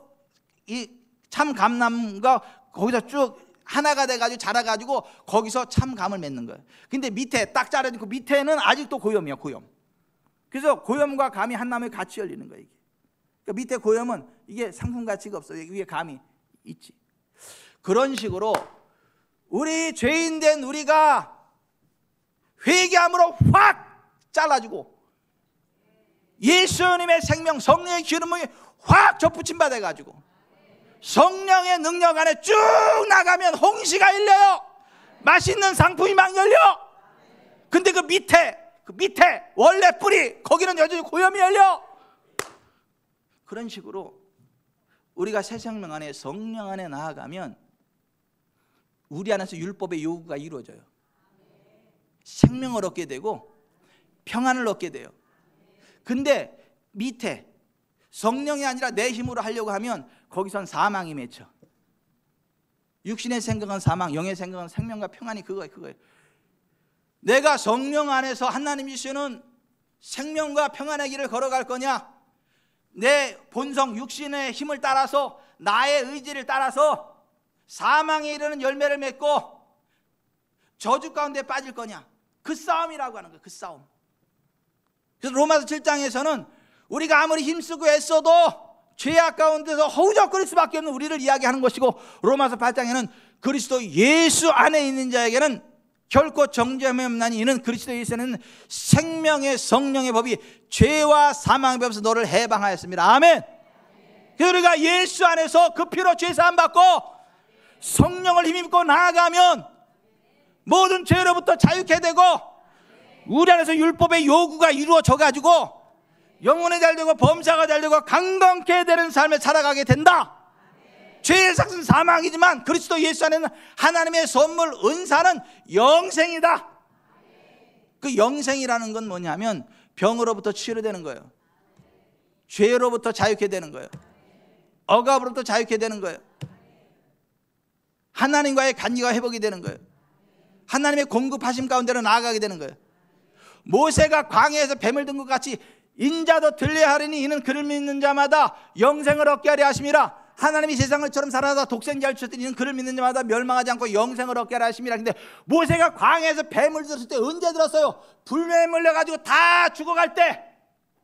이 참감나무가 거기서 쭉 하나가 돼가지고 자라가지고 거기서 참감을 맺는 거예요. 근데 밑에 딱 자라니까 밑에는 아직도 고염이야. 고염. 그래서 고염과 감이 한 나무에 같이 열리는 거예요. 이게. 그러니까 밑에 고염은 이게 상품 가치가 없어요. 위에 감이 있지. 그런 식으로 우리 죄인된 우리가 회개함으로 확 잘라주고 예수님의 생명 성령의 기름이 확 접붙임 받아가지고 성령의 능력 안에 쭉 나가면 홍시가 열려요. 맛있는 상품이 막 열려. 근데 그 밑에 원래 뿌리 거기는 여전히 고염이 열려. 그런 식으로 우리가 새 생명 안에 성령 안에 나아가면 우리 안에서 율법의 요구가 이루어져요. 생명을 얻게 되고 평안을 얻게 돼요. 근데 밑에 성령이 아니라 내 힘으로 하려고 하면 거기선 사망이 맺혀. 육신의 생각은 사망, 영의 생각은 생명과 평안이 그거예요. 내가 성령 안에서 하나님이 주시는 생명과 평안의 길을 걸어갈 거냐, 내 본성 육신의 힘을 따라서 나의 의지를 따라서 사망에 이르는 열매를 맺고 저주 가운데 빠질 거냐, 그 싸움이라고 하는 거예요. 그 싸움. 그래서 로마서 7장에서는 우리가 아무리 힘쓰고 애써도 죄악 가운데서 허우적거릴 수밖에 없는 우리를 이야기하는 것이고, 로마서 8장에는 그리스도 예수 안에 있는 자에게는 결코 정죄함이 없나니 이는 그리스도 예수는 생명의 성령의 법이 죄와 사망의 법에서 너를 해방하였습니다. 아멘. 그래서 우리가 예수 안에서 그 피로 죄 사함 받고 성령을 힘입고 나아가면 모든 죄로부터 자유케 되고 우리 안에서 율법의 요구가 이루어져 가지고 영혼이 잘 되고 범사가 잘 되고 강건케 되는 삶을 살아가게 된다. 죄의 삭은 사망이지만 그리스도 예수 안에는 하나님의 선물 은사는 영생이다. 그 영생이라는 건 뭐냐면 병으로부터 치료되는 거예요. 죄로부터 자유케 되는 거예요. 억압으로부터 자유케 되는 거예요. 하나님과의 관계가 회복이 되는 거예요. 하나님의 공급하심 가운데로 나아가게 되는 거예요. 모세가 광야에서 뱀을 든 것 같이 인자도 들려하리니 이는 그를 믿는 자마다 영생을 얻게 하려 하심이라. 하나님이 세상을처럼 살아서 독생자를 주셨더니 이는 그를 믿는 자마다 멸망하지 않고 영생을 얻게 하려 하심이라. 근데 모세가 광야에서 뱀을 들었을 때 언제 들었어요? 불매에 물려가지고 다 죽어갈 때,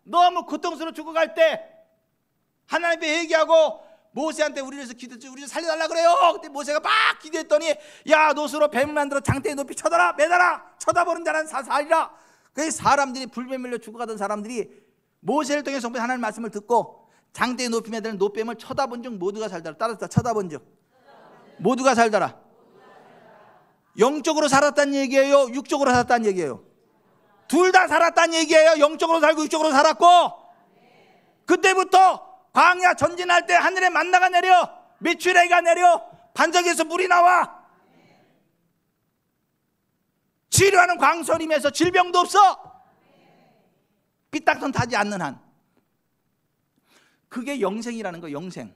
너무 고통스러워 죽어갈 때 하나님께 얘기하고 모세한테 우리를 기도했지, 우리를 살려달라 그래요. 그때 모세가 막 기도했더니 야, 노수로 뱀을 만들어 장대에 높이 쳐다라, 매달아, 쳐다보는 자는 살리라. 그 사람들이 불뱀에 물려 죽어가던 사람들이 모세를 통해 성부 하나님의 말씀을 듣고 장대에 높이 매달린 노뱀을 쳐다본 적 모두가 살더라. 따라서 쳐다본 적 모두가 살더라. 영적으로 살았다는 얘기예요, 육적으로 살았다는 얘기예요? 둘 다 살았다는 얘기예요. 영적으로 살고 육적으로 살았고, 그때부터 광야 전진할 때 하늘에 만나가 내려, 메추라기가 내려, 반석에서 물이 나와. 치료하는 광선임에서 질병도 없어. 삐딱선 타지 않는 한. 그게 영생이라는 거예요. 영생.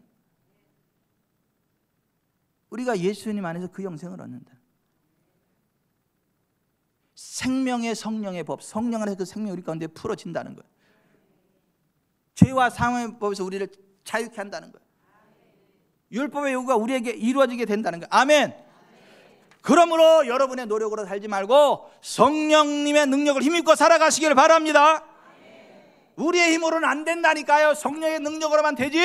우리가 예수님 안에서 그 영생을 얻는다. 생명의 성령의 법, 성령 안에서 그 생명이 우리 가운데 풀어진다는 거예요. 죄와 사망의 법에서 우리를 자유케 한다는 거예요. 율법의 요구가 우리에게 이루어지게 된다는 거예요. 아멘. 그러므로 여러분의 노력으로 살지 말고 성령님의 능력을 힘입고 살아가시길 바랍니다. 우리의 힘으로는 안 된다니까요. 성령의 능력으로만 되지.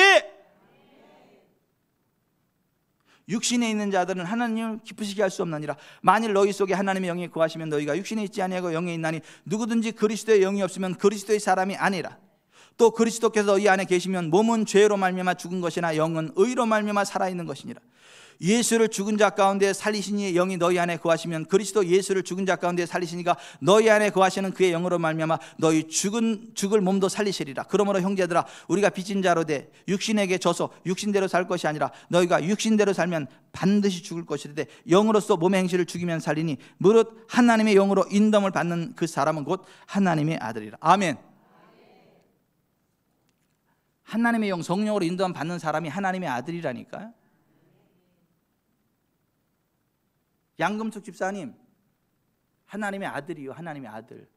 육신에 있는 자들은 하나님을 기쁘시게 할 수 없느니라. 만일 너희 속에 하나님의 영이 거하시면 너희가 육신에 있지 아니하고 영에 있나니 누구든지 그리스도의 영이 없으면 그리스도의 사람이 아니라. 또 그리스도께서 너희 안에 계시면 몸은 죄로 말미암아 죽은 것이나 영은 의로 말미암아 살아있는 것이니라. 예수를 죽은 자 가운데 살리시니 영이 너희 안에 거하시면 그리스도 예수를 죽은 자 가운데 살리시니가 너희 안에 거하시는 그의 영으로 말미암아 너희 죽을 몸도 살리시리라. 그러므로 형제들아, 우리가 빚진 자로 돼 육신에게 져서 육신대로 살 것이 아니라 너희가 육신대로 살면 반드시 죽을 것이되 영으로서 몸의 행실을 죽이면 살리니 무릇 하나님의 영으로 인dom을 받는 그 사람은 곧 하나님의 아들이라. 아멘. 하나님의 영, 성령으로 인도함 받는 사람이 하나님의 아들이라니까요. 양금숙 집사님 하나님의 아들이요. 하나님의 아들.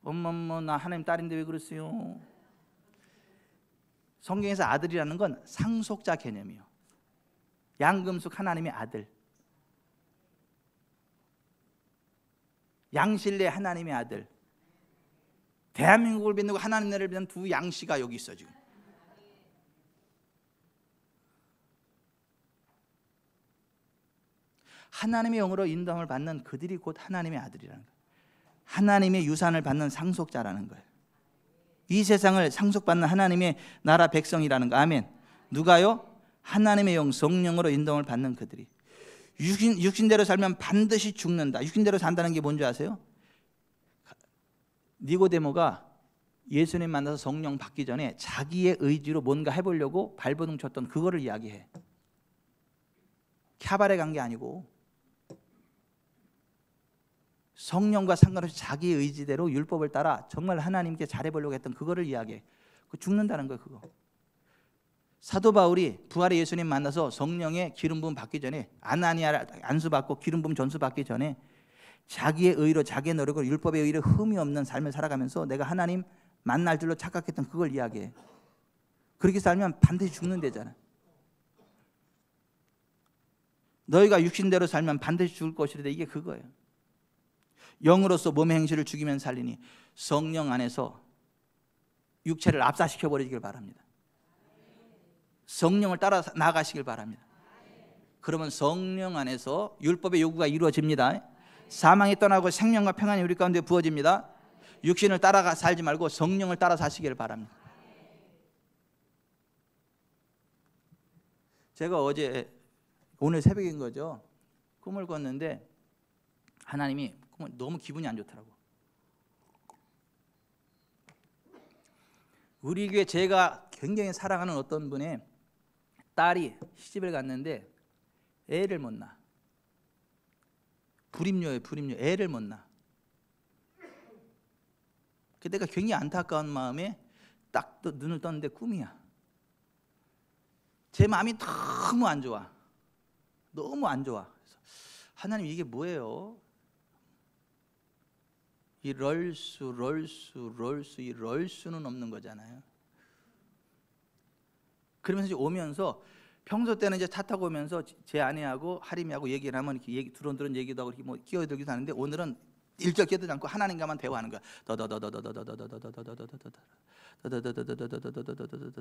엄마 나 하나님 딸인데 왜 그러세요? 성경에서 아들이라는 건 상속자 개념이요. 양금숙 하나님의 아들, 양실례 하나님의 아들. 대한민국을 빛내고 하나님 나라를 빛낸 두 양씨가 여기 있어 지금. 하나님의 영으로 인도함을 받는 그들이 곧 하나님의 아들이라는 거예요. 하나님의 유산을 받는 상속자라는 거예요. 이 세상을 상속받는 하나님의 나라 백성이라는 거. 아멘. 누가요? 하나님의 영, 성령으로 인도함을 받는 그들이. 육신대로 살면 반드시 죽는다. 육신대로 산다는 게 뭔지 아세요? 니고데모가 예수님 만나서 성령 받기 전에 자기의 의지로 뭔가 해보려고 발버둥 쳤던 그거를 이야기해. 캬바레 간 게 아니고 성령과 상관없이 자기의 의지대로 율법을 따라 정말 하나님께 잘해보려고 했던 그거를 이야기해. 그 죽는다는 거예요. 그거. 사도 바울이 부활의 예수님 만나서 성령의 기름 부음 받기 전에, 아나니아 안수 받고 기름 부음 전수 받기 전에 자기의 의로, 자기의 노력으로, 율법의 의로 흠이 없는 삶을 살아가면서 내가 하나님 만날 줄로 착각했던 그걸 이야기해. 그렇게 살면 반드시 죽는다잖아. 너희가 육신대로 살면 반드시 죽을 것이라, 이게 그거예요. 영으로서 몸의 행실을 죽이면 살리니 성령 안에서 육체를 압사시켜 버리길 바랍니다. 성령을 따라 나가시길 바랍니다. 그러면 성령 안에서 율법의 요구가 이루어집니다. 사망이 떠나고 생명과 평안이 우리 가운데 부어집니다. 육신을 따라가 살지 말고 성령을 따라 사시길 바랍니다. 제가 오늘 새벽인 거죠. 꿈을 꿨는데 하나님이 너무 기분이 안 좋더라고. 우리 교회 제가 굉장히 사랑하는 어떤 분의 딸이 시집을 갔는데 애를 못 낳아. 불임녀예요. 불임녀. 애를 못 낳아. 내가 굉장히 안타까운 마음에 딱 눈을 떴는데 꿈이야. 제 마음이 너무 안 좋아. 너무 안 좋아. 그래서 하나님, 이게 뭐예요? 이 럴수 이 럴수는 없는 거잖아요. 그러면서 이제 오면서, 평소 때는 이제 차 타고 오면서 제 아내하고 하림이하고 얘기를 하면 이렇게 두런두런 얘기도 하고 이렇게 뭐 끼어들기도 하는데, 오늘은 일절 끼어들지 않고 하나님과만 대화하는 거야.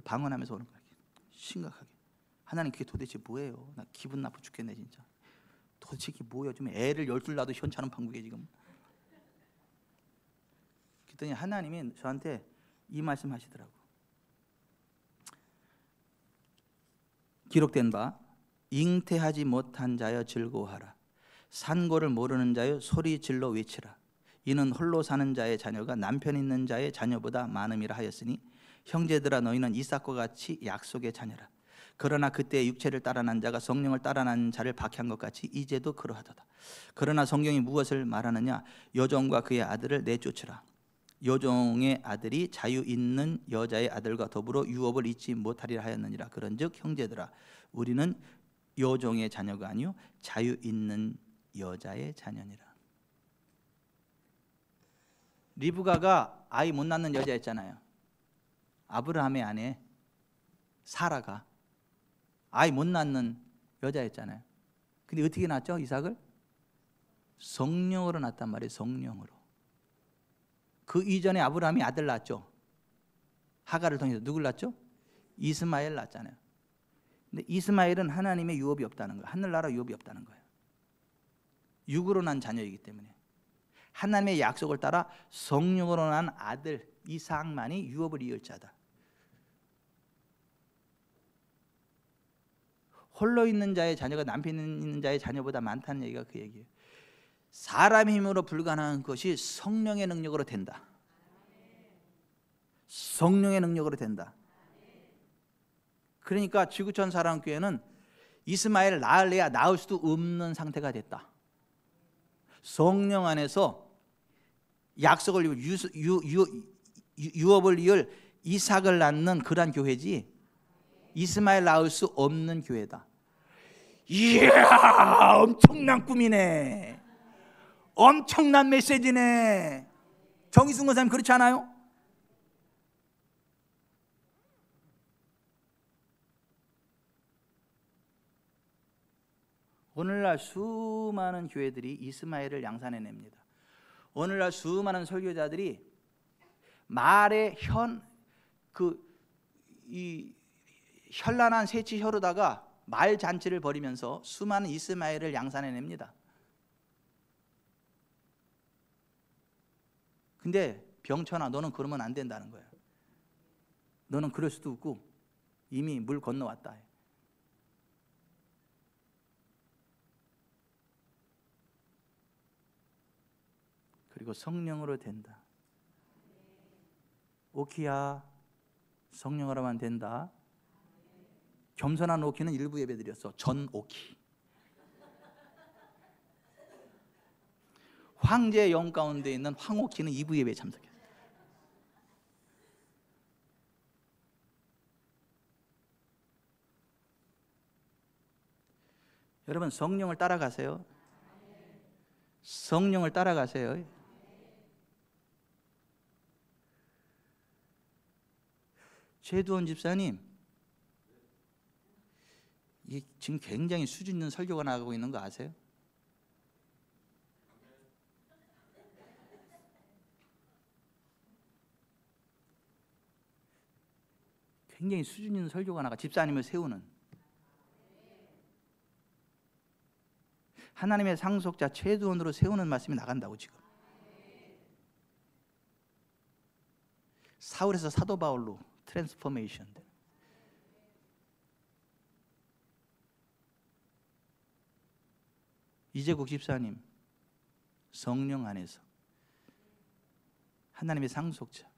방언하면서 오는 거야. 심각하게. 하나님, 그게 도대체 뭐예요? 나 기분 나빠 죽겠네 진짜. 도대체 이게 뭐예요? 지금 애를 12 낳아도 현찮은 판국에 지금. 그랬더니 하나님이 저한테 이 말씀 하시더라고. 기록된 바, 잉태하지 못한 자여 즐거워하라. 산고를 모르는 자여 소리 질러 외치라. 이는 홀로 사는 자의 자녀가 남편 있는 자의 자녀보다 많음이라 하였으니, 형제들아, 너희는 이삭과 같이 약속의 자녀라. 그러나 그때 육체를 따라 난 자가 성령을 따라 난 자를 박해한 것 같이 이제도 그러하도다. 그러나 성경이 무엇을 말하느냐? 여종과 그의 아들을 내쫓으라. 여종의 아들이 자유 있는 여자의 아들과 더불어 유업을 잊지 못하리라 하였느니라. 그런즉 형제들아, 우리는 여종의 자녀가 아니요 자유 있는 여자의 자녀니라. 리브가가 아이 못 낳는 여자였잖아요. 아브라함의 아내 사라가 아이 못 낳는 여자였잖아요. 근데 어떻게 낳았죠? 이삭을? 성령으로 낳았단 말이에요. 성령으로. 그 이전에 아브라함이 아들 낳았죠. 하갈을 통해서 누굴 낳았죠? 이스마엘 낳았잖아요. 근데 이스마엘은 하나님의 유업이 없다는 거예요. 하늘나라 유업이 없다는 거예요. 육으로 난 자녀이기 때문에 하나님의 약속을 따라 성령으로 난 아들 이삭만이 유업을 이을 자다. 홀로 있는 자의 자녀가 남편 있는 자의 자녀보다 많다는 얘기가 그 얘기예요. 사람의 힘으로 불가능한 것이 성령의 능력으로 된다. 성령의 능력으로 된다. 그러니까 지구촌 사랑교회는 이스마엘을 낳을래야 낳을 수도 없는 상태가 됐다. 성령 안에서 약속을 유업을 이을 이삭을 낳는 그러한 교회지, 이스마엘 낳을 수 없는 교회다. 이야, 엄청난 꿈이네. 엄청난 메시지네. 정의순 권사님 그렇지 않아요? 오늘날 수많은 교회들이 이스마엘을 양산해냅니다. 오늘날 수많은 설교자들이 말에 현란한 새치 혀로다가 말 잔치를 벌이면서 수많은 이스마엘을 양산해냅니다. 근데 병천아, 너는 그러면 안 된다는 거야. 너는 그럴 수도 없고 이미 물 건너왔다. 그리고 성령으로 된다. 오키야, 성령을 하면 된다. 겸손한 오키는 일부 예배 드렸어. 전 오키. 황제의 영 가운데 있는 황오키는 2부 예배에 참석했어요. 여러분, 성령을 따라가세요. 성령을 따라가세요. 최두원 집사님, 지금 굉장히 수준 있는 설교가 나가고 있는 거 아세요? 굉장히 수준 있는 설교가 나가. 집사님을 세우는 하나님의 상속자 최두원으로 세우는 말씀이 나간다고. 지금 사울에서 사도 바울로 트랜스포메이션. 이재국 집사님, 성령 안에서 하나님의 상속자.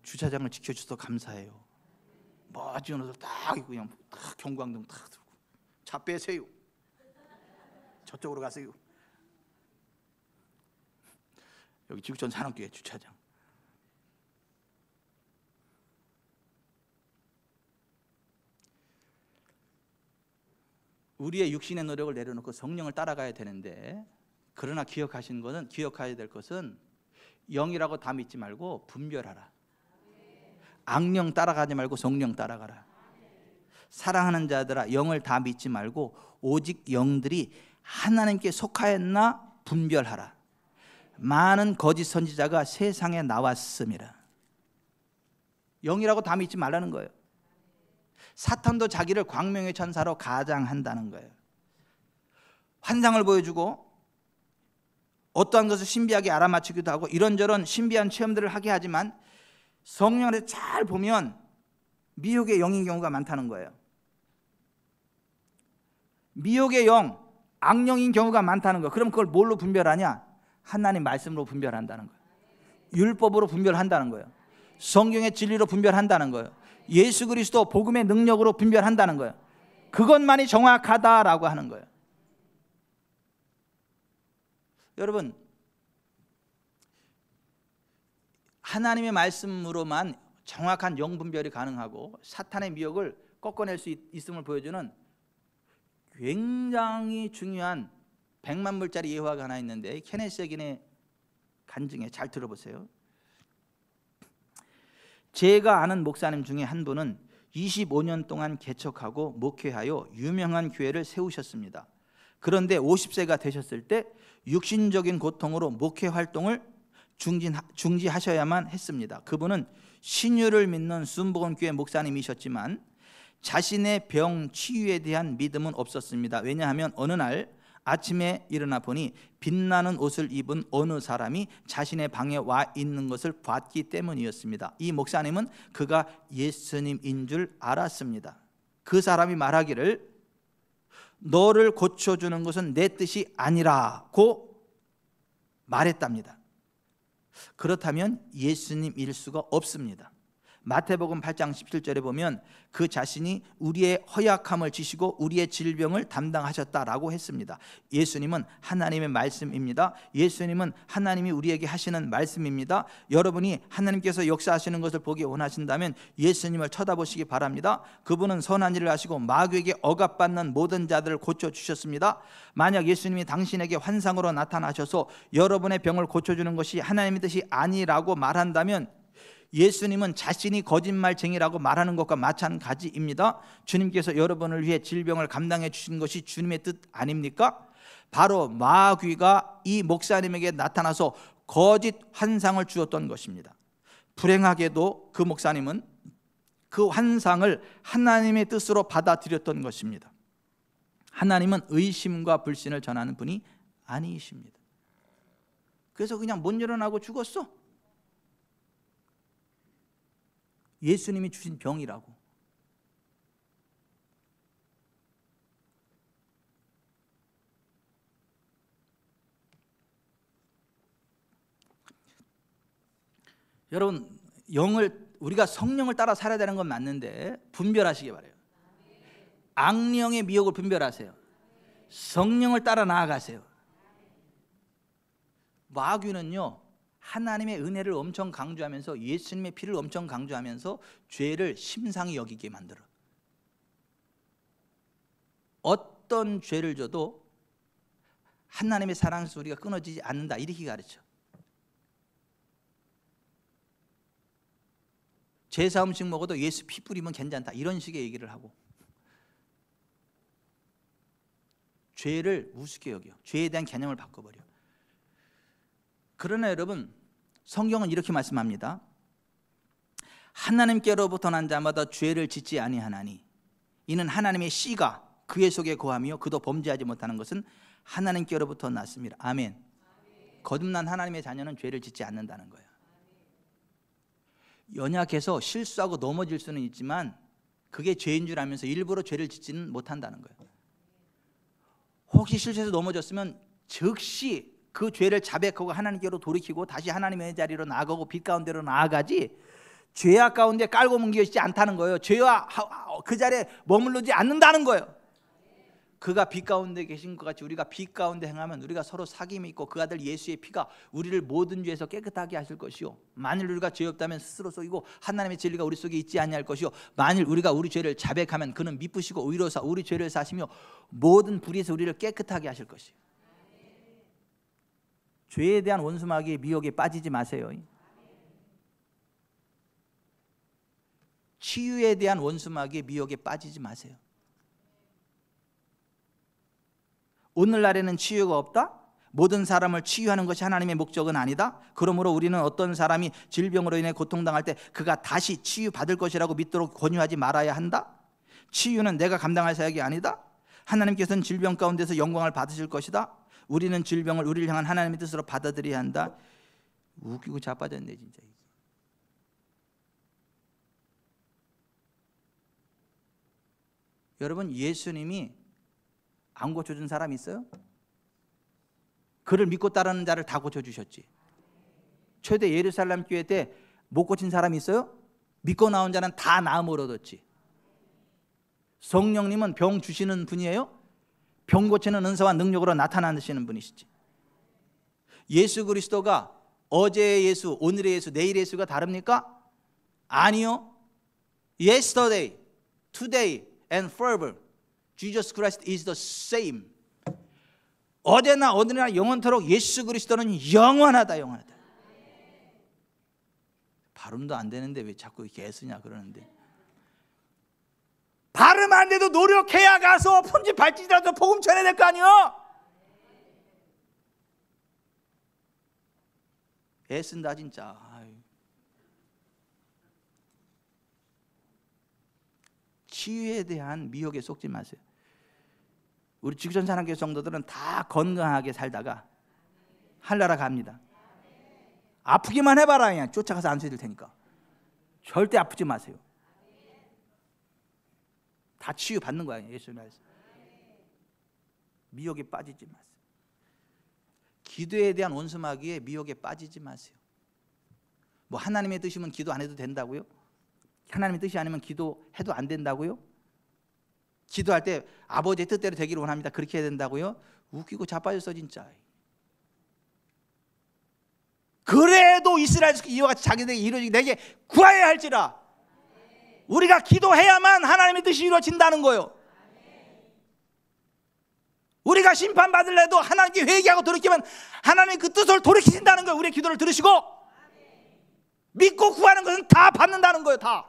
주차장을 지켜주셔서 감사해요. 멋진 옷을 딱 입고 그냥 딱 경광등 딱 들고, 차 빼세요, 저쪽으로 가세요. 여기 지구촌 산업교회 주차장. 우리의 육신의 노력을 내려놓고 성령을 따라가야 되는데, 그러나 기억해야 될 것은 영이라고 다 믿지 말고 분별하라. 악령 따라가지 말고 성령 따라가라. 사랑하는 자들아, 영을 다 믿지 말고 오직 영들이 하나님께 속하였나 분별하라. 많은 거짓 선지자가 세상에 나왔음이라. 영이라고 다 믿지 말라는 거예요. 사탄도 자기를 광명의 천사로 가장한다는 거예요. 환상을 보여주고 어떠한 것을 신비하게 알아맞히기도 하고 이런저런 신비한 체험들을 하게 하지만, 성령을 잘 보면 미혹의 영인 경우가 많다는 거예요. 미혹의 영, 악령인 경우가 많다는 거예요. 그럼 그걸 뭘로 분별하냐? 하나님 말씀으로 분별한다는 거예요. 율법으로 분별한다는 거예요. 성경의 진리로 분별한다는 거예요. 예수 그리스도 복음의 능력으로 분별한다는 거예요. 그것만이 정확하다라고 하는 거예요. 여러분, 하나님의 말씀으로만 정확한 영 분별이 가능하고 사탄의 미혹을 꺾어낼 수 있음을 보여주는 굉장히 중요한 100만 불짜리 예화가 하나 있는데, 케네스 에긴의 간증에 잘 들어보세요. 제가 아는 목사님 중에 한 분은 25년 동안 개척하고 목회하여 유명한 교회를 세우셨습니다. 그런데 50세가 되셨을 때 육신적인 고통으로 목회 활동을 중지하셔야만 했습니다. 그분은 신유를 믿는 순복음교회 목사님이셨지만 자신의 병 치유에 대한 믿음은 없었습니다. 왜냐하면 어느 날 아침에 일어나 보니 빛나는 옷을 입은 어느 사람이 자신의 방에 와 있는 것을 봤기 때문이었습니다. 이 목사님은 그가 예수님인 줄 알았습니다. 그 사람이 말하기를, 너를 고쳐주는 것은 내 뜻이 아니라고 말했답니다. 그렇다면 예수님일 수가 없습니다. 마태복음 8장 17절에 보면 그 자신이 우리의 허약함을 지시고 우리의 질병을 담당하셨다라고 했습니다. 예수님은 하나님의 말씀입니다. 예수님은 하나님이 우리에게 하시는 말씀입니다. 여러분이 하나님께서 역사하시는 것을 보기 원하신다면 예수님을 쳐다보시기 바랍니다. 그분은 선한 일을 하시고 마귀에게 억압받는 모든 자들을 고쳐주셨습니다. 만약 예수님이 당신에게 환상으로 나타나셔서 여러분의 병을 고쳐주는 것이 하나님의 뜻이 아니라고 말한다면 예수님은 자신이 거짓말쟁이라고 말하는 것과 마찬가지입니다. 주님께서 여러분을 위해 질병을 감당해 주신 것이 주님의 뜻 아닙니까? 바로 마귀가 이 목사님에게 나타나서 거짓 환상을 주었던 것입니다. 불행하게도 그 목사님은 그 환상을 하나님의 뜻으로 받아들였던 것입니다. 하나님은 의심과 불신을 전하는 분이 아니십니다. 그래서 그냥 못 일어나고 죽었어. 예수님이 주신 병이라고. 여러분, 우리가 성령을 따라 살아야 되는 건 맞는데 분별하시기 바라요. 악령의 미혹을 분별하세요. 성령을 따라 나아가세요. 마귀는요, 하나님의 은혜를 엄청 강조하면서 예수님의 피를 엄청 강조하면서 죄를 심상히 여기게 만들어. 어떤 죄를 져도 하나님의 사랑에서 우리가 끊어지지 않는다, 이렇게 가르쳐. 제사 음식 먹어도 예수 피 뿌리면 괜찮다, 이런 식의 얘기를 하고, 죄를 우습게 여겨. 죄에 대한 개념을 바꿔버려. 그러나 여러분, 성경은 이렇게 말씀합니다. 하나님께로부터 난 자마다 죄를 짓지 아니하나니 이는 하나님의 씨가 그의 속에 거하며 그도 범죄하지 못하는 것은 하나님께로부터 났습니다. 아멘. 거듭난 하나님의 자녀는 죄를 짓지 않는다는 거예요. 연약해서 실수하고 넘어질 수는 있지만 그게 죄인 줄 알면서 일부러 죄를 짓지는 못한다는 거예요. 혹시 실수해서 넘어졌으면 즉시 그 죄를 자백하고 하나님께로 돌이키고 다시 하나님의 자리로 나아가고 빛 가운데로 나아가지, 죄악 가운데 깔고 뭉개지지 않다는 거예요. 죄와 그 자리에 머무르지 않는다는 거예요. 그가 빛 가운데 계신 것 같이 우리가 빛 가운데 행하면 우리가 서로 사귐이 있고 그 아들 예수의 피가 우리를 모든 죄에서 깨끗하게 하실 것이요, 만일 우리가 죄 없다면 스스로 속이고 하나님의 진리가 우리 속에 있지 아니할 것이요, 만일 우리가 우리 죄를 자백하면 그는 미쁘시고 의로사 우리 죄를 사시며 모든 불의에서 우리를 깨끗하게 하실 것이요. 죄에 대한 원수마귀의 미혹에 빠지지 마세요. 치유에 대한 원수마귀의 미혹에 빠지지 마세요. 오늘날에는 치유가 없다? 모든 사람을 치유하는 것이 하나님의 목적은 아니다. 그러므로 우리는 어떤 사람이 질병으로 인해 고통당할 때 그가 다시 치유받을 것이라고 믿도록 권유하지 말아야 한다. 치유는 내가 감당할 사역이 아니다. 하나님께서는 질병 가운데서 영광을 받으실 것이다. 우리는 질병을 우리를 향한 하나님의 뜻으로 받아들여야 한다. 웃기고 자빠졌네 진짜. 여러분, 예수님이 안 고쳐준 사람 있어요? 그를 믿고 따르는 자를 다 고쳐주셨지. 최대 예루살렘 교회 때 못 고친 사람이 있어요? 믿고 나온 자는 다 나음을 얻었지. 성령님은 병 주시는 분이에요? 병 고치는 은사와 능력으로 나타나시는 분이시지. 예수 그리스도가 어제의 예수, 오늘의 예수, 내일의 예수가 다릅니까? 아니요. Yesterday, today and forever Jesus Christ is the same. 어제나 오늘이나 영원토록 예수 그리스도는 영원하다, 영원하다. 발음도 안 되는데 왜 자꾸 이렇게 애쓰냐 그러는데, 발음 안 돼도 노력해야 가서 편집 발찌라도 복음 전해야 될 거 아니요. 애쓴다 진짜. 치유에 대한 미혹에 속지 마세요. 우리 직전사랑교회 성도들은 다 건강하게 살다가 하늘나라 갑니다. 아프기만 해봐라, 그냥 쫓아가서 안수해줄 테니까. 절대 아프지 마세요. 다 치유 받는 거야, 예수님 말씀. 미혹에 빠지지 마세요. 기도에 대한 원수마귀의 미혹에 빠지지 마세요. 뭐 하나님의 뜻이면 기도 안 해도 된다고요? 하나님의 뜻이 아니면 기도해도 안 된다고요? 기도할 때 아버지의 뜻대로 되기를 원합니다, 그렇게 해야 된다고요? 웃기고 자빠졌어 진짜. 그래도 이스라엘 이와 같이 자기들에게 이루어지게 내게 구하여야 할지라. 우리가 기도해야만 하나님의 뜻이 이루어진다는 거예요. 우리가 심판받을래도 하나님께 회개하고 돌이키면 하나님이 그 뜻을 돌이키신다는 거예요. 우리의 기도를 들으시고 믿고 구하는 것은 다 받는다는 거예요. 다.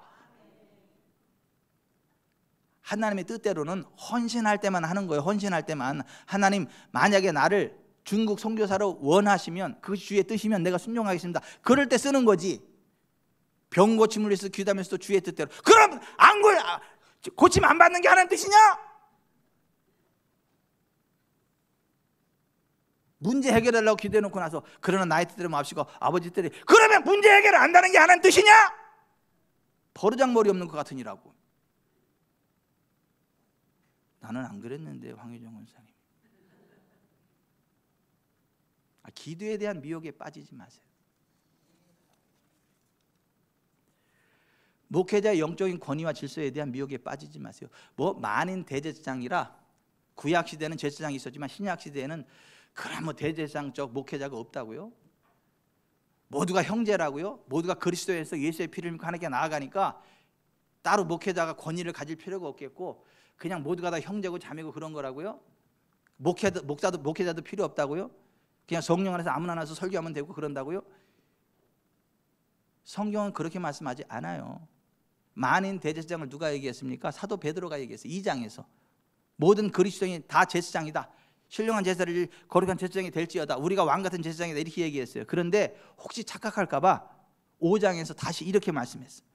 하나님의 뜻대로는 헌신할 때만 하는 거예요. 헌신할 때만. 하나님 만약에 나를 중국 선교사로 원하시면 그것이 주의 뜻이면 내가 순종하겠습니다, 그럴 때 쓰는 거지. 병 고침을 위해서 기도하면서도 주의 뜻대로. 그럼 고침 안 받는 게 하나님 뜻이냐? 문제 해결하려고 기도해놓고 나서 그러나 나의 뜻대로 마옵시고 아버지 뜻대로, 그러면 문제 해결을 안다는 게 하나님 뜻이냐? 버르장머리 없는 것 같으니라고. 나는 안 그랬는데 황유정 원사님. 기도에 대한 미혹에 빠지지 마세요. 목회자의 영적인 권위와 질서에 대한 미혹에 빠지지 마세요. 뭐 만인 대제사장이라 구약 시대는 제사장이 있었지만 신약 시대에는 그런 뭐 대제사장적 목회자가 없다고요. 모두가 형제라고요. 모두가 그리스도에서 예수의 피를 믿고 하나님께 나아가니까 따로 목회자가 권위를 가질 필요가 없겠고 그냥 모두가 다 형제고 자매고 그런 거라고요. 목회자도 필요 없다고요. 그냥 성령 안에서 아무나 나서 설교하면 되고 그런다고요. 성경은 그렇게 말씀하지 않아요. 만인 대제사장을 누가 얘기했습니까? 사도 베드로가 얘기했어요. 2장에서 모든 그리스도인이 다 제사장이다. 신령한 제사를 거룩한 제사장이 될지어다. 우리가 왕같은 제사장이다 이렇게 얘기했어요. 그런데 혹시 착각할까 봐 5장에서 다시 이렇게 말씀했어요.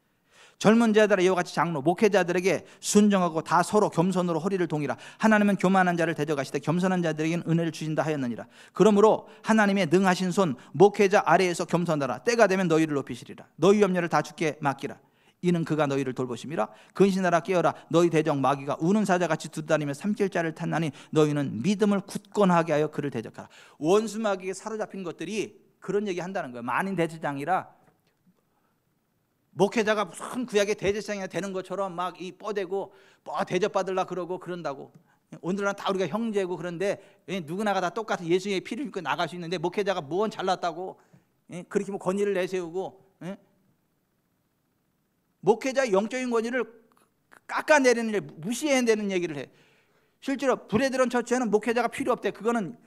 젊은 자들아 이와 같이 장로 목회자들에게 순종하고 다 서로 겸손으로 허리를 동이라. 하나님은 교만한 자를 대적하시되 겸손한 자들에게는 은혜를 주신다 하였느니라. 그러므로 하나님의 능하신 손 목회자 아래에서 겸손하라. 때가 되면 너희를 높이시리라. 너희 염려를 다 주께 맡기라. 이는 그가 너희를 돌보심이라. 근신하라 깨어라. 너희 대적 마귀가 우는 사자같이 두드다니며 삼킬 자를 탔나니 너희는 믿음을 굳건하게 하여 그를 대적하라. 원수 마귀에게 사로잡힌 것들이 그런 얘기 한다는 거예요. 만인 대제사장이라 목회자가 무슨 구약의 대제사장이 되는 것처럼 막 이 뻗대고 대접받으려 그러고 그런다고. 오늘날 다 우리가 형제고 그런데 누구나가 다 똑같은 예수의 피를 믿고 나갈 수 있는데 목회자가 뭔 잘났다고 그렇게 뭐 권위를 내세우고 목회자의 영적인 권위를 깎아내리는 일, 무시해내는 얘기를 해. 실제로 브레드런 처치에는 목회자가 필요 없대. 그거는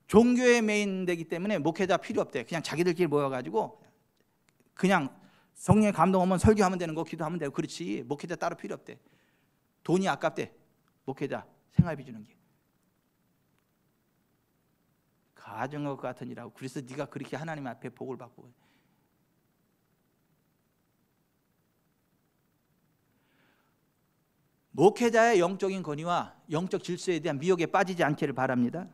종교의 메인되기 때문에 목회자 필요 없대. 그냥 자기들끼리 모여가지고 그냥 성령의 감동 오면 설교하면 되는 거, 기도하면 되고 그렇지 목회자 따로 필요 없대. 돈이 아깝대. 목회자 생활비 주는 게 가정과 같은 일하고. 그래서 네가 그렇게 하나님 앞에 복을 받고. 목회자의 영적인 권위와 영적 질서에 대한 미혹에 빠지지 않기를 바랍니다.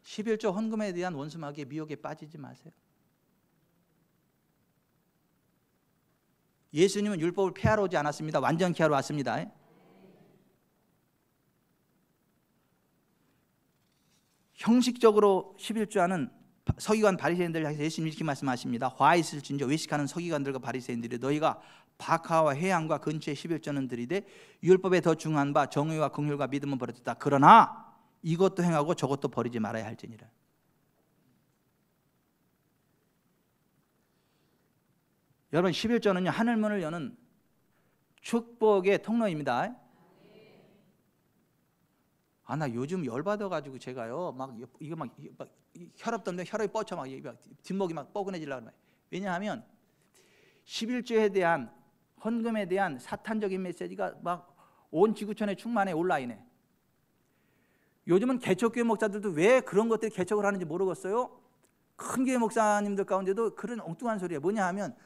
11조 헌금에 대한 원수마귀의 미혹에 빠지지 마세요. 예수님은 율법을 폐하러 오지 않았습니다. 완전케 하러 왔습니다. 형식적으로 11조하는 서기관 바리새인들 향해서 예수님이 이렇게 말씀하십니다. 화 있을진저 외식하는 서기관들과 바리새인들이 너희가 박하와 회향과 근처에 11조는 드리되 율법에 더 중요한 바 정의와 긍휼과 믿음은 버렸다. 그러나 이것도 행하고 저것도 버리지 말아야 할지니라. 여러분 11조는요 하늘문을 여는 축복의 통로입니다. 나 요즘 열받아가지고 제가요 이거 막 혈압 때문에 혈압이 뻗쳐 막 뒷목이 막 뻐근해지려고 해요. 왜냐하면 11조에 대한 헌금에 대한 사탄적인 메시지가 막 온 지구촌에 충만해 온라인에. 요즘은 개척교회 목사들도 왜 그런 것들이 개척을 하는지 모르겠어요. 큰 교회 목사님들 가운데도 그런 엉뚱한 소리예요. 뭐냐 하면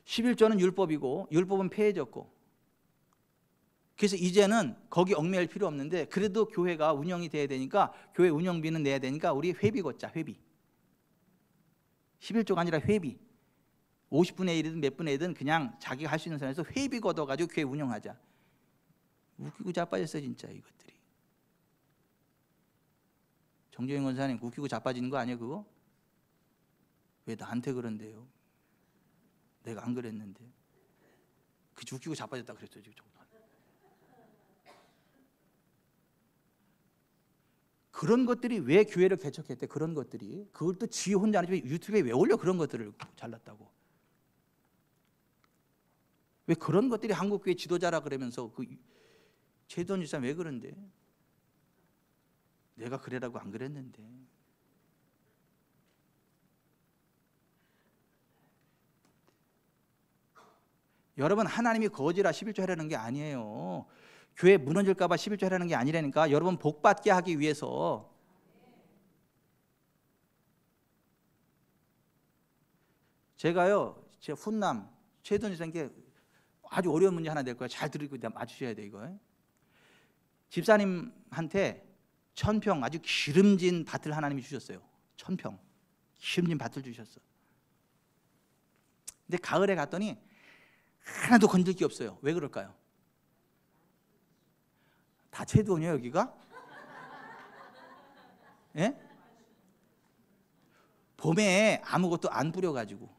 11조는 율법이고 율법은 폐해졌고 그래서 이제는 거기 얽매일 필요 없는데 그래도 교회가 운영이 돼야 되니까 교회 운영비는 내야 되니까 우리 회비 걷자. 회비 11조가 아니라 회비 50분의 1이든 몇 분의 1이든 그냥 자기가 할 수 있는 선에서 회비 걷어가지고 교회 운영하자. 웃기고 자빠졌어 진짜 이것들이. 정재영 권사님 웃기고 자빠지는 거 아니에요 그거? 왜 나한테 그런데요? 내가 안 그랬는데. 그 웃기고 자빠졌다 그랬어요 지금. 그런 것들이 왜 교회를 개척했대? 그런 것들이 그걸 또 지 혼자 안 하지 유튜브에 왜 올려? 그런 것들을 잘났다고. 왜 그런 것들이 한국교회 지도자라 그러면서 그 최도원 집사님 왜 그런데? 내가 그래라고 안 그랬는데. 여러분 하나님이 거지라 11조 하라는 게 아니에요. 교회 무너질까 봐 11조 하라는 게 아니라니까. 여러분 복받게 하기 위해서. 제가 훈남 최도원 집사님께 아주 어려운 문제 하나 낼 거예요. 잘 들으고 맞추셔야 돼 이거. 집사님한테 1000평 아주 기름진 밭을 하나님이 주셨어요. 1000평 기름진 밭을 주셨어. 근데 가을에 갔더니 하나도 건질 게 없어요. 왜 그럴까요? 다 채도원이에요 여기가? 예? 봄에 아무것도 안 뿌려가지고.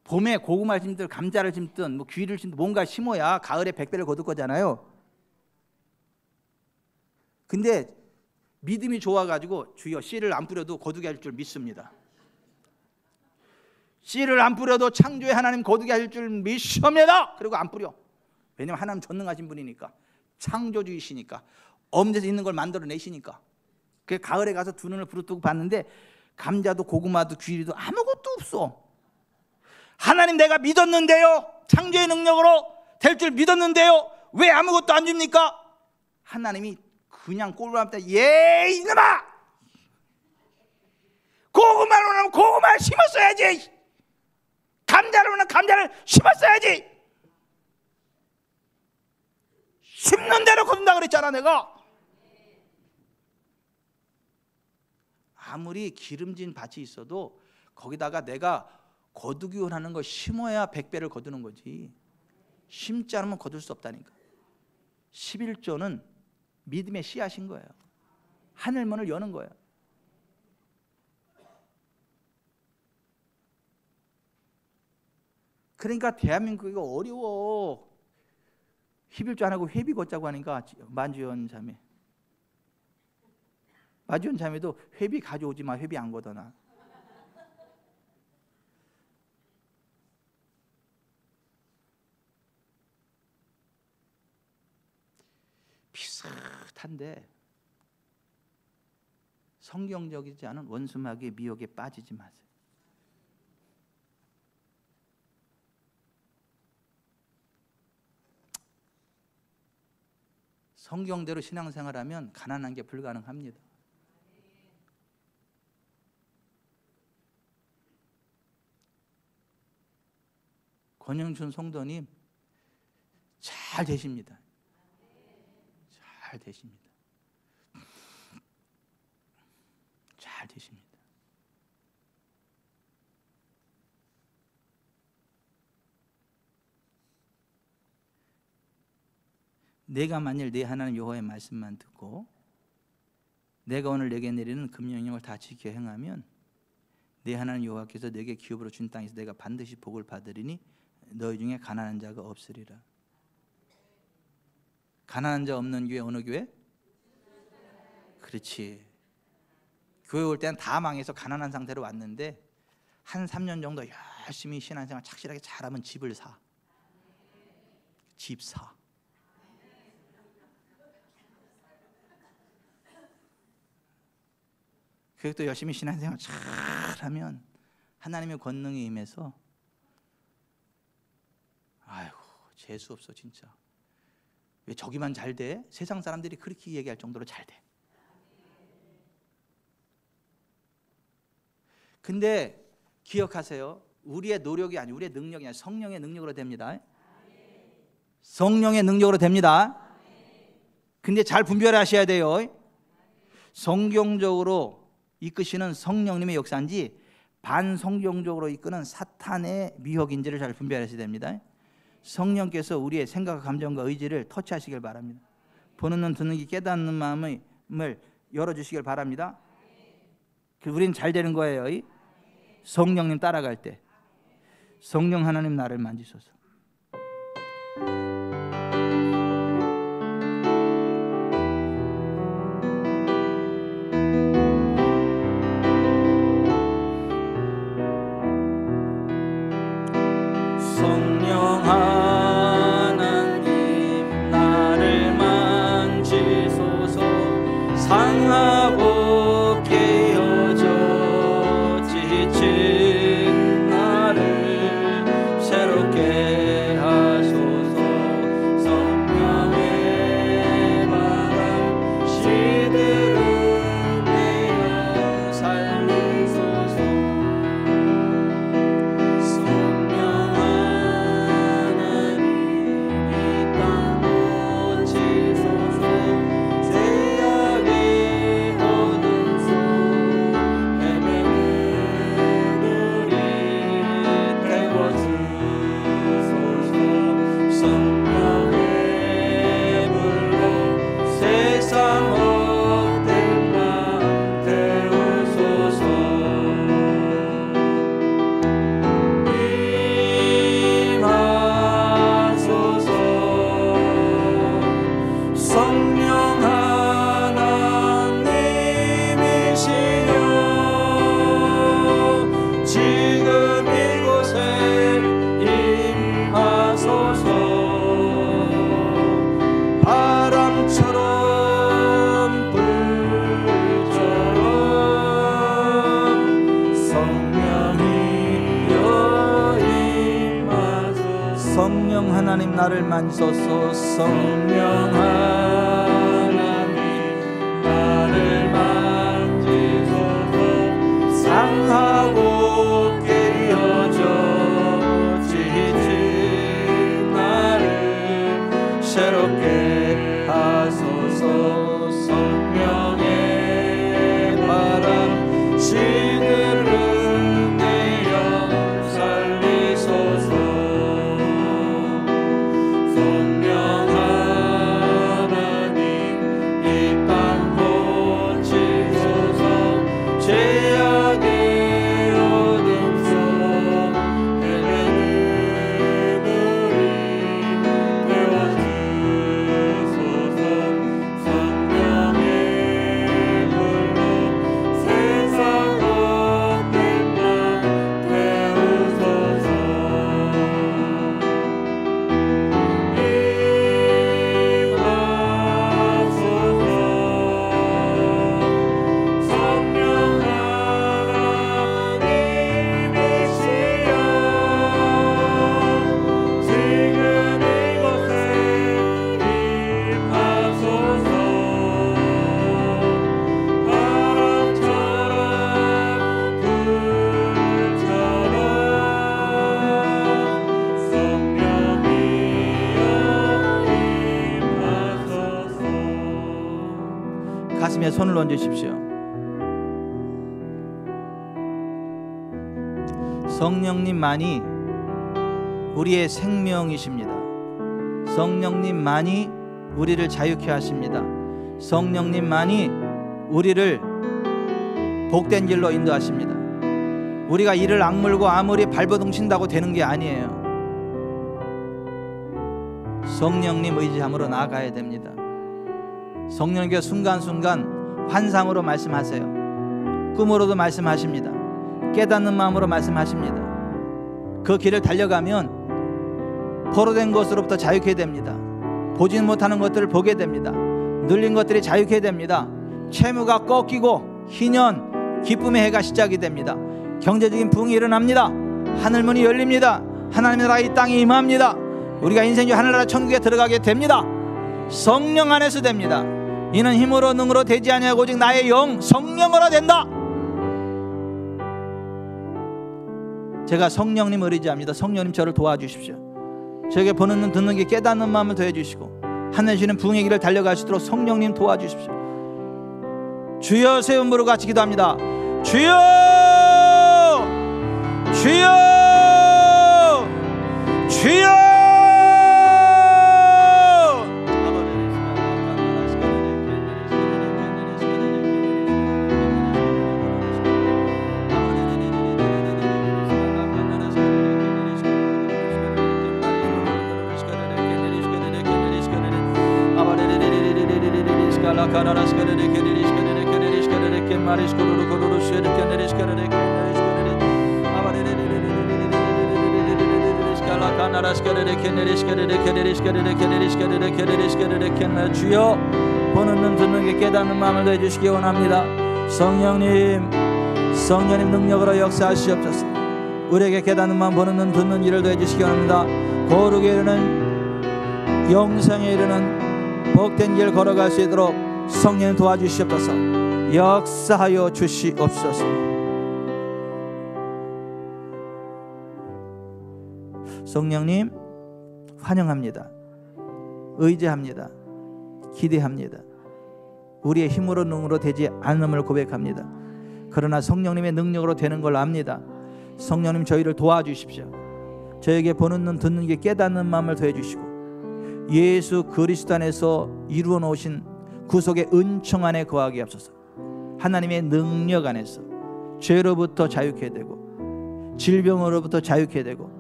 봄에 고구마를 심든 감자를 심든 뭐 귀를 심든 뭔가 심어야 가을에 백배를 거둘 거잖아요. 근데 믿음이 좋아가지고 주여 씨를 안 뿌려도 거두게 할 줄 믿습니다. 씨를 안 뿌려도 창조의 하나님 거두게 할 줄 믿습니다. 그리고 안 뿌려. 왜냐면 하나님 전능하신 분이니까, 창조주이시니까, 없는 데서 있는 걸 만들어내시니까. 그 가을에 가서 두 눈을 부릅뜨고 봤는데 감자도 고구마도 귀리도 아무것도 없어. 하나님 내가 믿었는데요, 창조의 능력으로 될 줄 믿었는데요, 왜 아무것도 안 줍니까? 하나님이 그냥 꼴로 때 예 이놈아, 고구마로 하면 고구마를 심었어야지, 감자로 하면 감자를 심었어야지, 심는 대로 거둔다 그랬잖아. 내가 아무리 기름진 밭이 있어도 거기다가 내가 거두기 원하는 거 심어야 100배를 거두는 거지, 심지 않으면 거둘 수 없다니까. 11조는 믿음의 씨앗인 거예요. 하늘문을 여는 거예요. 그러니까 대한민국이 어려워. 11조 안 하고 회비 걷자고 하니까 만주연 자매, 마주연 자매도 회비 가져오지 마, 회비 안 걷어놔. 비슷한데 성경적이지 않은 원수마귀의 미혹에 빠지지 마세요. 성경대로 신앙생활하면 가난한 게 불가능합니다. 권영춘 성도님 잘 되십니다. 잘 되십니다. 잘 되십니다. 내가 만일 내 하나님 여호와의 말씀만 듣고 내가 오늘 내게 내리는 금령령을 다 지켜 행하면 내 하나님 여호와께서 내게 기업으로 준 땅에서 내가 반드시 복을 받으리니 너희 중에 가난한 자가 없으리라. 가난한 자 없는 교회 어느 교회? 그렇지. 교회 올 때는 다 망해서 가난한 상태로 왔는데 한 3년 정도 열심히 신앙생활 착실하게 잘하면 집을 사. 집 사. 그리고 또 열심히 신앙생활 잘하면 하나님의 권능이 임해서 아이고 재수 없어 진짜. 왜 저기만 잘 돼? 세상 사람들이 그렇게 얘기할 정도로 잘 돼. 근데 기억하세요. 우리의 노력이 아니고 우리의 능력이 아니라 성령의 능력으로 됩니다. 성령의 능력으로 됩니다. 근데 잘 분별하셔야 돼요. 성경적으로 이끄시는 성령님의 역사인지 반성경적으로 이끄는 사탄의 미혹인지를 잘 분별하셔야 됩니다. 성령께서 우리의 생각과 감정과 의지를 터치하시길 바랍니다. 보는 눈 듣는 귀 깨닫는 마음을 열어주시길 바랍니다. 우리는 잘 되는 거예요. 성령님 따라갈 때 성령 하나님 나를 만지소서. 성령 하나님 나를 만지소서. 상하고 깨어져 지친 나를 새롭게 하소서. 성령의 바람 시들은 내어 살리소서. 성령 나를 만지소서. 성령 하나님 나를 만지소서. 상하고 깨어져 지친 나를 새롭게 하소서. 성령의 바람 시들은 내 영 살리소서. 성령 하나님 이 땅 고치소서. 죄악의 어둠 속 헤매는 우리 깨워주소서. 성령의 불로 세상 헛된 맘 태우소서. 임하소서. 성령 하나님이시여 지금 이곳에 임하소서. 바람처럼 불처럼 성령이여 임하소서. 가슴에 손을 얹으십시오. 성령님만이 우리의 생명이십니다. 성령님만이 우리를 자유케 하십니다. 성령님만이 우리를 복된 길로 인도하십니다. 우리가 이를 악물고 아무리 발버둥 친다고 되는 게 아니에요. 성령님 의지함으로 나아가야 됩니다. 성령님께 순간순간 환상으로 말씀하세요. 꿈으로도 말씀하십니다. 깨닫는 마음으로 말씀하십니다. 그 길을 달려가면 포로된 것으로부터 자유케 됩니다. 보지 못하는 것들을 보게 됩니다. 눌린 것들이 자유케 됩니다. 채무가 꺾이고 희년 기쁨의 해가 시작이 됩니다. 경제적인 부흥이 일어납니다. 하늘문이 열립니다. 하나님의 나라 이 땅에 임합니다. 우리가 인생 중 하늘나라 천국에 들어가게 됩니다. 성령 안에서 됩니다. 이는 힘으로 능으로 되지 아니하고 오직 나의 영 성령으로 된다. 제가 성령님을 의지합니다. 성령님 저를 도와주십시오. 저에게 보는 눈 듣는 게 깨닫는 마음을 더해주시고 하늘 주시는 부흥의 길을 달려갈 수 있도록 성령님 도와주십시오. 주여 세 음으로 같이 기도합니다. 주여 주여 주여. 주여 보는 눈 듣는 게 깨닫는 마음을 더해주시기 원합니다. 성령님 능력으로 역사하시옵소서. 우리에게 깨닫는 마음 보는 눈 듣는 일을 더해주시기 원합니다. 거룩에 이르는 영생에 이르는 복된 길 걸어갈 수 있도록 성령 도와주시옵소서. 역사하여 주시옵소서. 성령님 환영합니다. 의지합니다. 기대합니다. 우리의 힘으로 능으로 되지 않음을 고백합니다. 그러나 성령님의 능력으로 되는 걸 압니다. 성령님 저희를 도와주십시오. 저에게 보는 눈 듣는 게 깨닫는 마음을 더해주시고 예수 그리스도 안에서 이루어 놓으신 구속의 은총 안에 거하게 하소서. 하나님의 능력 안에서 죄로부터 자유케 되고 질병으로부터 자유케 되고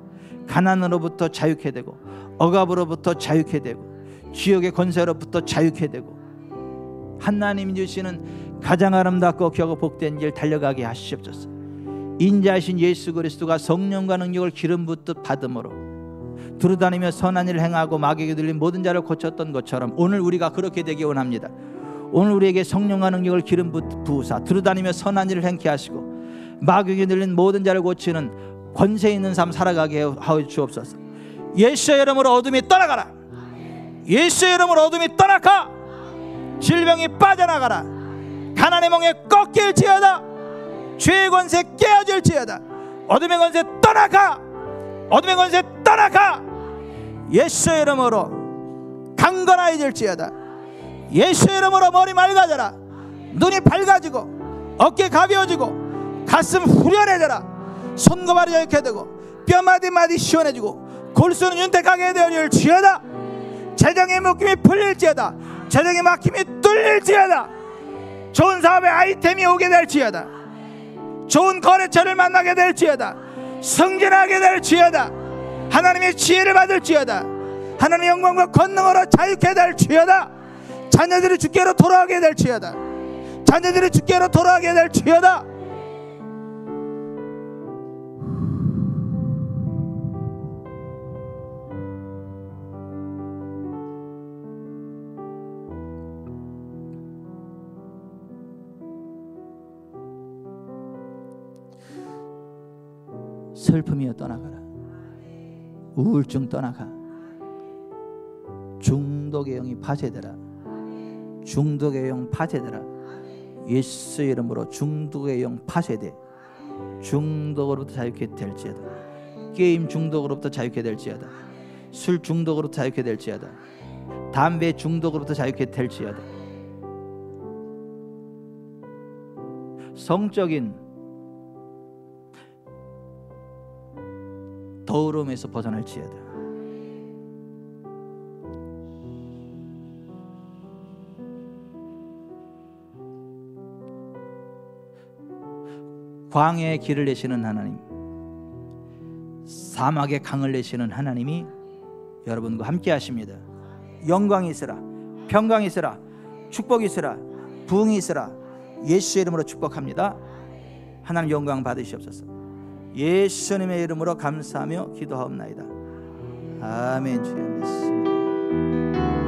가난으로부터 자유케 되고 억압으로부터 자유케 되고 지옥의 권세로부터 자유케 되고 하나님이 주시는 가장 아름답고 귀하고 복된 길 달려가게 하시옵소서. 인자하신 예수 그리스도가 성령과 능력을 기름 붓듯 받음으로 두루다니며 선한 일을 행하고 마귀에게 들린 모든 자를 고쳤던 것처럼 오늘 우리가 그렇게 되기 원합니다. 오늘 우리에게 성령과 능력을 기름 부으사 두루다니며 선한 일을 행케 하시고 마귀에게 들린 모든 자를 고치는 권세 있는 삶 살아가게 하여 주옵소서. 예수의 이름으로 어둠이 떠나가라. 예수의 이름으로 어둠이 떠나가. 질병이 빠져나가라. 가난의 멍에 꺾일지어다. 죄의 권세 깨어질지어다. 어둠의 권세 떠나가. 어둠의 권세 떠나가. 예수의 이름으로 강건해질지어다. 예수의 이름으로 머리 맑아져라. 눈이 밝아지고 어깨 가벼워지고 가슴 후련해져라. 손과 발이 자유케 되고 뼈 마디마디 시원해지고 골수는 윤택하게 되어질지어다. 재정의 묶임이 풀릴지어다. 재정의 막힘이 뚫릴지어다. 좋은 사업의 아이템이 오게 될지어다. 좋은 거래처를 만나게 될지어다. 승진하게 될지어다. 하나님의 지혜를 받을지어다. 하나님의 영광과 권능으로 자유케 될지어다. 자녀들이 주께로 돌아가게 될지어다. 자녀들이 주께로 돌아가게 될지어다. 슬픔이여 떠나가라. 우울증 떠나가. 중독의 영이 파쇄되라. 중독의 영 파쇄되라. 예수의 이름으로 중독의 영 파쇄돼. 중독으로부터 자유케 될지어다. 게임 중독으로부터 자유케 될지어다. 술 중독으로부터 자유케 될지어다. 담배 중독으로부터 자유케 될지어다. 성적인 더러움에서 벗어날지어다. 광야의 길을 내시는 하나님, 사막의 강을 내시는 하나님이 여러분과 함께 하십니다. 영광이 있으라. 평강이 있으라. 축복이 있으라. 부흥이 있으라. 예수의 이름으로 축복합니다. 하나님 영광 받으시옵소서. 예수님의 이름으로 감사하며 기도하옵나이다. 아멘. 주여 믿습니다.